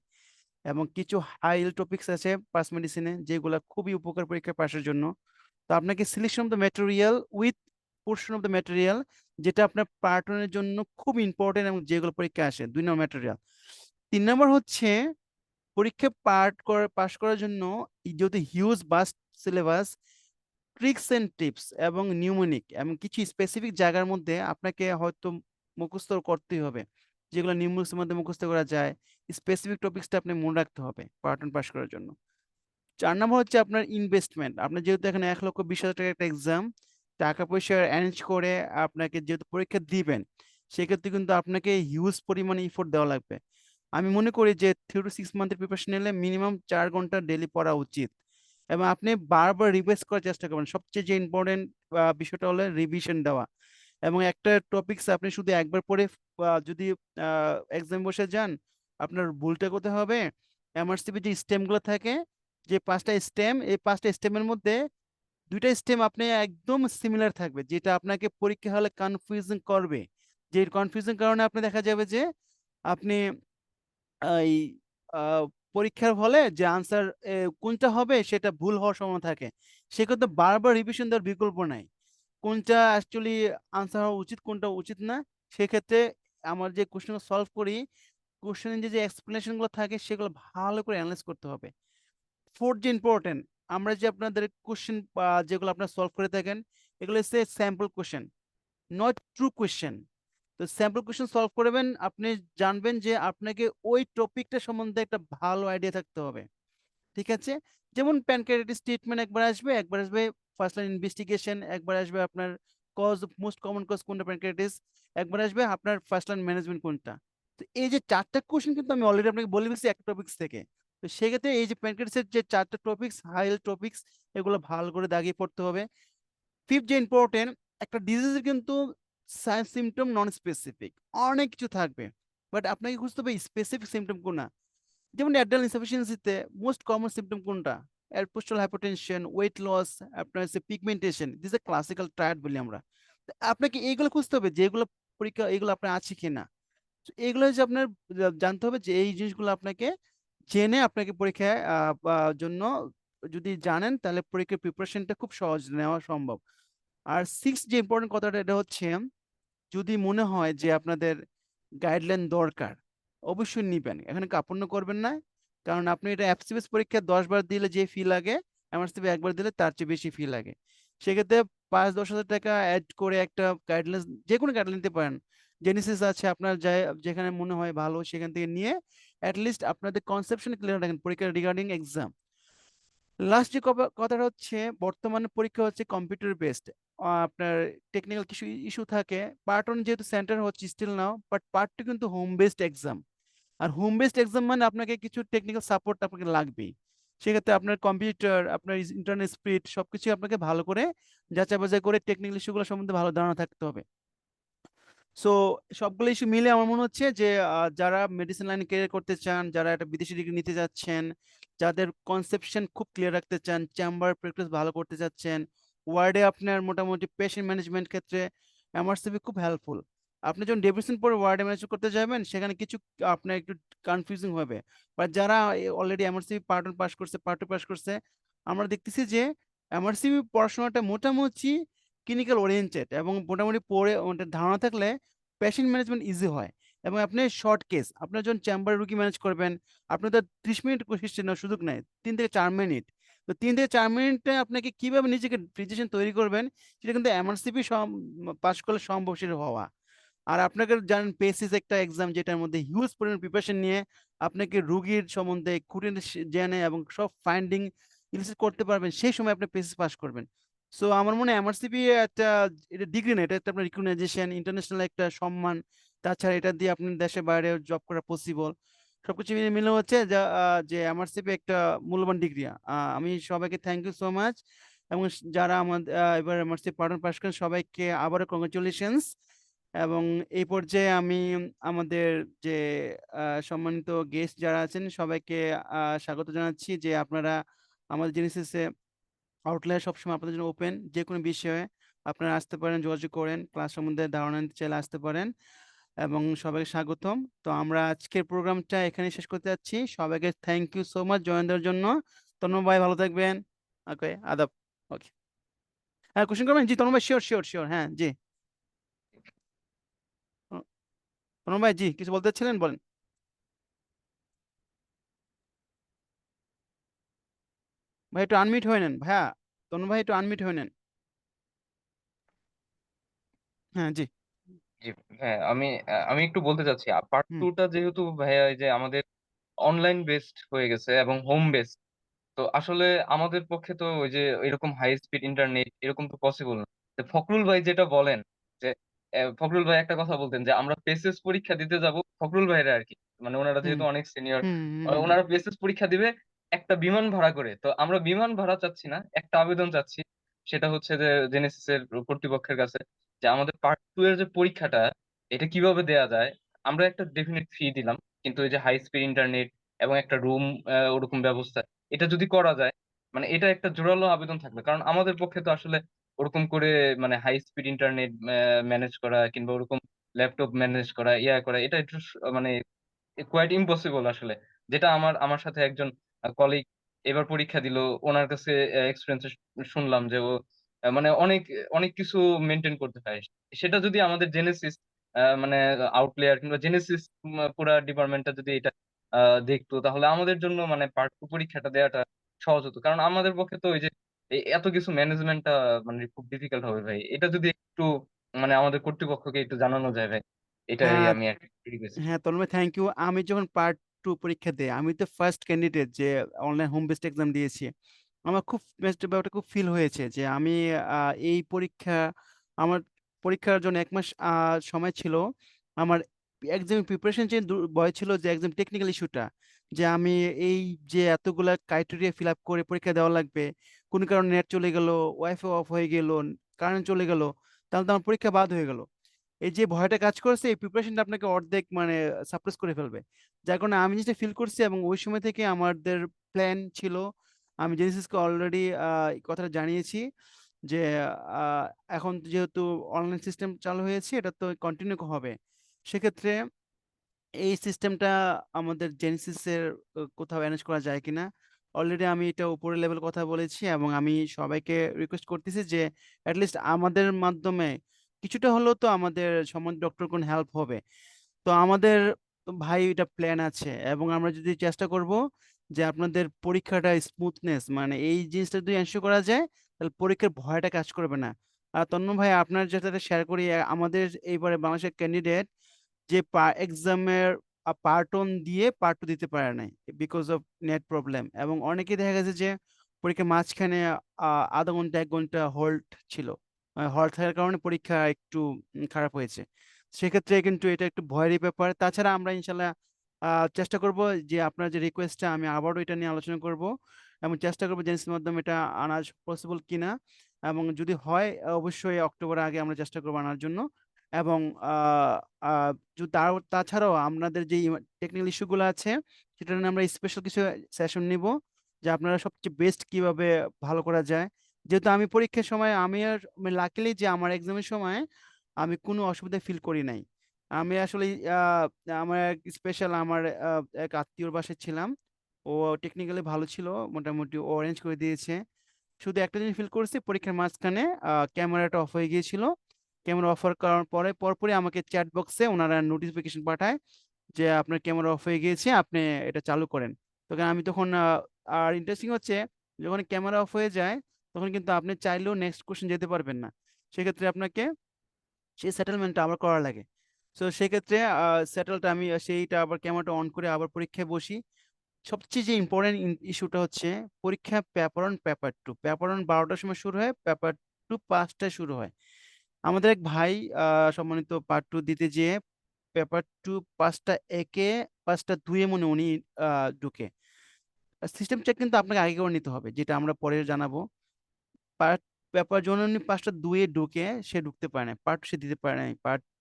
এবং কিছু হাই টপিকস আছে পাস মেডিসিনে যেগুলো খুবই উপকার পরীক্ষা পাশের জন্য। তো আপনাকে selection of the material with portion of the material, যেটা আপনার পার্ট 1 এর জন্য খুব ইম্পর্টেন্ট এবং যেগুলো পরীক্ষা আসে, 2 নম্বর ম্যাটেরিয়াল। 3 নম্বর হচ্ছে পরীক্ষা পাস করার জন্য যেহেতু huge vast syllabus, tricks and tips এবং নিউমোনিক এবং কিছু স্পেসিফিক জায়গার মধ্যে আপনাকে হয়তো মুখস্থ করতেই হবে, যেগুলো নিউমোনিক্সের মধ্যে মুখস্থ করা যায়। স্পেসিফিক টপিকসটা আপনি মনে রাখতে হবে পার্ট 1 পাস করার জন্য। 4 নম্বর হচ্ছে আপনার ইনভেস্টমেন্ট। আপনার যেহেতু এখানে 1,20,000 টাকা একটা এক্সাম, টাকা পয়সা অ্যারেঞ্জ করে আপনাকে যেহেতু পরীক্ষা দিবেন, সেক্ষেত্রে কিন্তু আপনাকে হিউজ পরিমাণে ইফোর্ট দেওয়া লাগবে। আমি মনে করি যে 3 to 6 মান্থের প্রিপারেশন নিলে মিনিমাম 4 ঘন্টা ডেলি পড়া উচিত, এবং আপনি বারবার রিভাইজ করার চেষ্টা করবেন। সবচেয়ে যে ইম্পর্টেন্ট বিষয়টা হলো রিভিশন দেওয়া, এবং একটা টপিকস আপনি শুধু একবার পড়ে যদি এক্সাম বসে যান, আপনার ভুলটা কোথায় হবে? এমআরসিপি যে স্টেমগুলো থাকে, যে 5টা স্টেম, এই 5টা স্টেমের মধ্যে 2টা স্টেম আপনি একদম সিমিলার থাকবে, যেটা আপনাকে পরীক্ষা হলে কনফিউশন করবে। যে কনফিউশন কারণে আপনি দেখা যাবে যে আপনি এই আহ, পরীক্ষার হলে যে আনসার কোনটা হবে সেটা ভুল হওয়ার সম্ভাবনা থাকে। সেক্ষেত্রে বারবার রিভিশন দেওয়ার বিকল্প নাই, কোনটা অ্যাকচুয়ালি আনসার হওয়া উচিত কোনটা উচিত না। সেক্ষেত্রে আমার যে কোশ্চেন সলভ করি, কোশ্চেনের যে এক্সপ্লেনেশন গুলো থাকে সেগুলো ভালো করে অ্যানালাইজ করতে হবে। ফোর্থ যে ইম্পর্টেন্ট, আমরা যে আপনাদের কোশ্চেন যেগুলো আপনারা সলভ করে থাকেন, এগুলো হচ্ছে sample question, not true question. তো স্যাম্পল কোশ্চেন সলভ করবেন, আপনি জানবেন যে আপনাকে ওই টপিকটা সম্বন্ধে একটা ভালো আইডিয়া থাকতে হবে। ঠিক আছে? যেমন প্যানক্রিয়াটাইটিস ট্রিটমেন্ট একবার আসবে, একবার আসবে ফার্স্ট লাইন ইনভেস্টিগেশন, একবার আসবে আপনার কজ, মোস্ট কমন কজ কোনটা প্যানক্রিয়াটাইটিস, একবার আসবে আপনার ফার্স্ট লাইন ম্যানেজমেন্ট কোনটা। তো এই যে 4টা কোশ্চেন কিন্তু আমি অলরেডি আপনাকে বলে দিচ্ছি একটা টপিক্স থেকে। তো সেক্ষেত্রে এই যে প্যানক্রিয়াটাইটিসের যে 4টা টপিক্স, হাই টপিক্স, এগুলো ভালো করে দাগিয়ে পড়তে হবে। ফিফথ যে ইম্পর্টেন্ট, একটা ডিজিজের কিন্তু সাইন সিমটম নন স্পেসিফিক অনেক কিছু থাকবে, বাট আপনাকে খুঁজতে হবে স্পেসিফিক সিমটম কোনটা। যেমন অ্যাড্রেনাল ইনসাফিসিয়েন্সিতে মোস্ট কমন সিমটম কোনটা? পোস্টাল হাইপারটেনশন, ওয়েট লস, আপনার হচ্ছে pigmentation, this a classical triad বলি আমরা। তো আপনাকে এইগুলো খুঁজতে হবে যেগুলো পরীক্ষা এগুলো আপনার আছে কিনা। তো এগুলো হচ্ছে আপনার জানতে হবে যে এই জিনিসগুলো আপনাকে জেনে আপনাকে পরীক্ষায় জন্য যদি জানেন তাহলে পরীক্ষার প্রিপারেশনটা খুব সহজ নেওয়া সম্ভব। আর সিক্স যে ইম্পর্টেন্ট কথাটা, এটা হচ্ছে যদি মনে হয় যে আপনাদের গাইডলাইন দরকার, অবশ্যই নিবেন, এখানে কার্পণ্য করবেন না। কারণ আপনি এটা এফসিপিএস পরীক্ষা 10 বার দিলে যে ফি লাগে, এমআরসিপি একবার দিলে তার চেয়ে বেশি ফি লাগে। সেক্ষেত্রে 5-10 হাজার টাকা অ্যাড করে একটা গাইডলাইন, যে কোনো গাইডলাইন নিতে পারেন, জেনেসিস আছে আপনার, যেখানে মনে হয় ভালো সেখান থেকে নিয়ে অ্যাটলিস্ট আপনাদের কনসেপশন ক্লিয়ার রাখেন পরীক্ষা রিগার্ডিং এক্সাম। লাস্ট যে কথাটা হচ্ছে, বর্তমানে পরীক্ষা হচ্ছে কম্পিউটার বেসড। আপনার টেকনিক্যাল কিছু ইস্যু থাকে, পার্ট 1 যেহেতু সেন্টার হচ্ছে স্টিল নাও, বাট পার্ট 2 কিন্তু হোম বেসড এক্সাম। আর হোম বেসড এক্সাম মানে আপনাকে কিছু টেকনিক্যাল সাপোর্ট আপনাকে লাগবেই। সেক্ষেত্রে আপনার কম্পিউটার, আপনার ইন্টারনেট স্পিড সবকিছু আপনাকে ভালো করে যাচাই বাছাই করে টেকনিক্যাল ইস্যুগুলো সম্বন্ধে ভালো ধারণা থাকতে হবে। সো সবগুলো ইস্যু মিলে আমার মনে হচ্ছে যে যারা মেডিসিন লাইনে ক্যারিয়ার করতে চান, যারা একটা বিদেশি ডিগ্রি নিতে যাচ্ছেন, যাদের কনসেপশন খুব ক্লিয়ার রাখতে চান, চেম্বার প্র্যাকটিস ভালো করতে চাচ্ছেন, ওয়ার্ডে আপনার মোটামুটি পেশেন্ট ম্যানেজমেন্ট ক্ষেত্রে এমআরসিপি খুব হেল্পফুল। আপনি যখন ডেভিশন পরে ওয়ার্ডে ম্যানেজ করতে যাবেন সেখানে কিছু আপনার একটু কনফিউজিং হবে। বাট যারা অলরেডি এমআরসিপি পার্ট 1 পাস করছে, পার্ট 2 পাস করছে, আমরা দেখতেছি যে এমআরসিপি পড়াশোনাটা মোটামুটি ক্লিনিক্যাল ওরিয়েন্টেড, এবং মোটামুটি পড়ে ওটার ধারণা থাকলে পেশেন্ট ম্যানেজমেন্ট ইজি হয়। এবং আপনি শর্ট কেস, আপনার যখন চেম্বার রুগী ম্যানেজ করবেন, আপনার তো 30 মিনিট হিস্ট্রি নেওয়ার সুযোগ নেই, 3 থেকে 4 মিনিট। তো 3 থেকে 4 মিনিটে আপনাকে কিভাবে নিজেকে ফিজিশিয়ান তৈরি করবেন, সেটা কিন্তু এমআরসিপি পাস করলে সম্ভব সেটা হওয়া। আর আপনাকে জানেন পেসিস একটা এক্সাম, যেটার মধ্যে হিউজ পরিমাণ প্রিপারেশন নিয়ে আপনাকে রুগীর সম্বন্ধে খুঁটিনাটি জেনে এবং সব ফাইন্ডিং ইলিসিট করতে পারবেন, সেই সময় আপনি পেসিস পাস করবেন। সো আমার মনে হয় এমআরসিপি একটা, এটা ডিগ্রি না, এটা একটা আপনার রিকগনাইজেশন, ইন্টারন্যাশনাল একটা সম্মান। তাছাড়া এটা দিয়ে আপনি দেশের বাইরে জব করা পসিবল। সবকিছু মিলে মিলে হচ্ছে যে এমআরসিপি একটা মূল্যবান ডিগ্রি। আমি সবাইকে থ্যাংক ইউ সো মাচ। এবং যারা আমাদের এবার এমআরসিপি পার্ট 1 পাস করেন সবাইকে আবারও কংগ্রেচুলেশনস। এবং এই পর্যায়ে আমি আমাদের যে সম্মানিত গেস্ট যারা আছেন সবাইকে স্বাগত জানাচ্ছি, যে আপনারা আমাদের জেনেসিসে আউটলায়ার সবসময় আপনাদের জন্য ওপেন, যে কোনো বিষয়ে আপনারা আসতে পারেন, যোগাযোগ করেন, ক্লাস সম্বন্ধে ধারণা নিতে চাইলে আসতে পারেন। এবং সবাইকে স্বাগতম। তো আমরা আজকের প্রোগ্রামটা এখানে শেষ করতে যাচ্ছি। সবাইকে thank you so much join দেওয়ার জন্য। তন্ময় ভাই ভালো থাকবেন। ওকে, আদাব। ওকে, হ্যাঁ কোশ্চেন করবেন? জি তন্ময় ভাই, শিওর শিওর শিওর, হ্যাঁ জি। তন্ময় ভাই জি কিছু বলতে চাচ্ছিলেন, বলেন। ভাই একটু আনমিউট হয়ে নেন ভাইয়া, তন্ময় ভাই একটু আনমিউট হয়ে নেন। হ্যাঁ জি। জি। হ্যাঁ, আমি একটু বলতে চাচ্ছি পার্ট হুম 2টা যেহেতু ভাইয়া এই যে আমাদের অনলাইন বেসড হয়ে গেছে এবং হোম বেসড, তো আসলে আমাদের পক্ষে তো ওই যে এরকম হাই স্পিড ইন্টারনেট এরকম তো পসিবল না। তো ফখরুল ভাই যেটা বলেন যে ফখরুল ভাই একটা কথা বলতেন যে আমরা পেসেস পরীক্ষা দিতে যাব, ফখরুল ভাইরা আর কি, মানে ওনারা হুম যেহেতু অনেক সিনিয়র, হুম হুম হুম। ওনারা পেসেস পরীক্ষা দিবে একটা বিমান ভাড়া করে। তো আমরা বিমান ভাড়া চাচ্ছি না, একটা আবেদন চাচ্ছি, সেটা হচ্ছে যে জেনেসিসের কর্তৃপক্ষের কাছে যে আমাদের পার্ট 2 এর যে পরীক্ষাটা এটা কিভাবে দেয়া যায়। আমরা একটা ডেফিনিট ফি দিলাম, কিন্তু এই যে হাই স্পিড ইন্টারনেট এবং একটা রুম ওরকম ব্যবস্থা, এটা যদি করা যায়, মানে এটা একটা জোরালো আবেদন থাকবে। কারণ আমাদের পক্ষে তো আসলে ওরকম করে মানে হাই স্পিড ইন্টারনেট ম্যানেজ করা কিংবা ওরকম ল্যাপটপ ম্যানেজ করা করা, এটা একটু মানে কোয়াইট ইম্পসিবল আসলে। যেটা আমার আমার সাথে একজন কলিগ এবার পরীক্ষা দিল, ওনার কাছে এক্সপিরিয়েন্স শুনলাম যে ও মানে অনেক অনেক কিছু মেনটেন করতে হয়। সেটা যদি আমাদের জেনেসিস মানে আউটলেয়ার কিংবা জেনেসিস পুরা ডিপার্টমেন্টটা যদি এটা দেখতো, তাহলে আমাদের জন্য মানে পার্ট 2 পরীক্ষাটা দেওয়াটা সহজ হতো। কারণ আমাদের পক্ষে তো ওই যে এত কিছু ম্যানেজমেন্টটা মানে খুব ডিফিকাল্ট হবে ভাই। এটা যদি একটু মানে আমাদের কর্তৃপক্ষকে একটু জানানো যায় ভাই, এটাই হ্যাঁ, আমি একটা রিকোয়েস্ট। হ্যাঁ তন্ময়, থ্যাংক ইউ। আমি যখন পার্ট 2 পরীক্ষা দেই, আমি তো ফার্স্ট ক্যান্ডিডেট যে অনলাইন হোম বেসড এক্সাম দিয়েছি। আমার খুব বেস্ট ব্যাপারটা খুব ফিল হয়েছে যে আমি এই পরীক্ষা, আমার পরীক্ষার জন্য 1 মাস সময় ছিল। আমার এক্সাম প্রিপারেশন যে ভয় ছিল যে একদম টেকনিক্যাল ইস্যুটা, যে আমি এই যে এতগুলা ক্রাইটেরিয়া ফিল আপ করে পরীক্ষা দেওয়া লাগবে, কোনো কারণে নেট চলে গেল, ওয়াইফাই অফ হয়ে গেল, কারেন্ট চলে গেল, তাহলে তো আমার পরীক্ষা বাদ হয়ে গেল। এই যে ভয়টা কাজ করছে, এই প্রিপারেশনটা আপনাকে অর্ধেক মানে সাপ্রেস করে ফেলবে। যার কারণে আমি যেটা ফিল করছি, এবং ওই সময় থেকে আমাদের প্ল্যান ছিল, আমি জেনেসিসকে অলরেডি কথাটা জানিয়েছি যে আহ, এখন যেহেতু অনলাইন সিস্টেম চালু হয়েছে, এটা তো কন্টিনিউ হবে। সেক্ষেত্রে এই সিস্টেমটা আমাদের জেনেসিসের কোথাও অ্যারেঞ্জ করা যায় কিনা। অলরেডি আমি এটা উপরের লেভেল কথা বলেছি, এবং আমি সবাইকে রিকোয়েস্ট করতেছি যে অ্যাটলিস্ট আমাদের মাধ্যমে কিছুটা হলেও তো আমাদের সম্বন্ধ ডক্টর কোন হেল্প হবে। তো আমাদের তো ভাই এটা প্ল্যান আছে, এবং আমরা যদি চেষ্টা করব যে আপনাদের পরীক্ষাটা স্মুথনেস, মানে এই জিনিসটা যদি এনশিওর করা যায়, তাহলে পরীক্ষার ভয়টা কাজ করবে না। আর তন্ন ভাই, আপনার যেটা শেয়ার করি, আমাদের এইবারে বাংলাদেশের ক্যান্ডিডেট যে এক্সামের পার্ট 1 দিয়ে পার্ট 2 দিতে পারে নাই বিকজ অফ নেট প্রবলেম, এবং অনেকেই দেখা গেছে যে পরীক্ষার মাঝখানে আধা ঘন্টা 1 ঘন্টা হোল্ড ছিল। হল্ড থাকার কারণে পরীক্ষা একটু খারাপ হয়েছে। সেক্ষেত্রে কিন্তু এটা একটু ভয়েরই ব্যাপার। তাছাড়া আমরা ইনশাল্লাহ চেষ্টা করব যে আপনার যে রিকোয়েস্টটা, আমি আবারও এটা নিয়ে আলোচনা করব, এবং চেষ্টা করবো জেন্সের মাধ্যমে এটা আনা পসিবল কিনা। এবং যদি হয়, অবশ্যই অক্টোবরের আগে আমরা চেষ্টা করবো আনার জন্য। এবং আহ, আহ, তাছাড়াও আপনাদের যে টেকনিক্যাল ইস্যুগুলো আছে, সেটা নিয়ে আমরা স্পেশাল কিছু সেশন নিব, যে আপনারা সবচেয়ে বেস্ট কিভাবে ভালো করা যায়। যেহেতু আমি পরীক্ষার সময়, আমি আর লাকিলি যে আমার এক্সামের সময় আমি কোনো অসুবিধা ফিল করি নাই। আমি আসলে আহ, আমার স্পেশাল আমার এক আত্মীয়র বাসায় ছিলাম। ও টেকনিক্যালি ভালো ছিল, মোটামুটি ও অরেঞ্জ করে দিয়েছে। শুধু একটা জিনিস ফিল করেছি, পরীক্ষার মাঝখানে ক্যামেরাটা অফ হয়ে গিয়েছিল। ক্যামেরা অফ হওয়ার কারণ পরপরই আমাকে চ্যাট বক্সে ওনারা নোটিফিকেশন পাঠায় যে আপনার ক্যামেরা অফ হয়ে গিয়েছে, আপনি এটা চালু করেন। তখন আমি তখন আর ইন্টারেস্টিং হচ্ছে, যখন ক্যামেরা অফ হয়ে যায়, তখন কিন্তু আপনি চাইলেও নেক্সট কোশ্চেন যেতে পারবেন না। সেক্ষেত্রে আপনাকে সেই সেটেলমেন্টটা আবার করা লাগে। তো সেক্ষেত্রে সেটেলটা আমি সেইটা আবার ক্যামেরাটা অন করে আবার পরীক্ষায় বসি। সবচেয়ে যে ইম্পর্টেন্ট ইস্যুটা হচ্ছে, পরীক্ষা পেপার 1 12টার সময় শুরু হয়, পেপার 2 5টায় শুরু হয়। আমাদের এক ভাই সম্মানিত পার্ট 2 দিতে যেয়ে পেপার 2 5টা 1-এ 5টা 2-এ মনে উনি ঢুকে। সিস্টেম চেক কিন্তু আপনাকে আগে করে নিতে হবে, যেটা আমরা পরে জানাবো। পার্ট পেপার জন্য উনি 5টা 2-এ ঢুকে, সে ঢুকতে পারে না, পার্ট সে দিতে পারে নাই,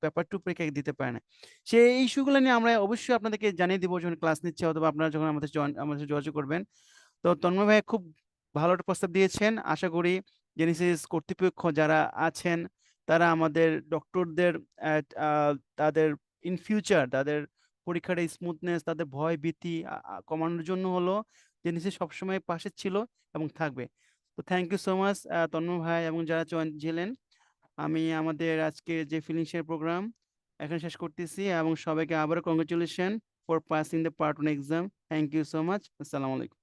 পেপার 2 পরীক্ষা দিতে পারে না। সেই ইস্যুগুলো নিয়ে আমরা অবশ্যই আপনাদেরকে জানিয়ে দিব যখন ক্লাস নিচ্ছে, অথবা আপনারা যখন আমাদের সাথে যোগাযোগ করবেন। তো তন্ময় ভাই খুব ভালো একটা প্রস্তাব দিয়েছেন। আশা করি জেনেসিস কর্তৃপক্ষ যারা আছেন, তারা আমাদের ডক্টরদের তাদের ইন ফিউচার তাদের পরীক্ষার স্মুথনেস, তাদের ভয় ভীতি কমানোর জন্য হলো জেনেসিস সবসময় পাশে ছিল এবং থাকবে। তো thank you so much Tanmoy ভাই এবং যারা জয়েন ছিলেন। আমি আমাদের আজকে যে ফিলিংসের প্রোগ্রাম এখানে শেষ করতেছি, এবং সবাইকে আবারও congratulation for passing the part 1 exam. Thank you so much. আসসালামু আলাইকুম।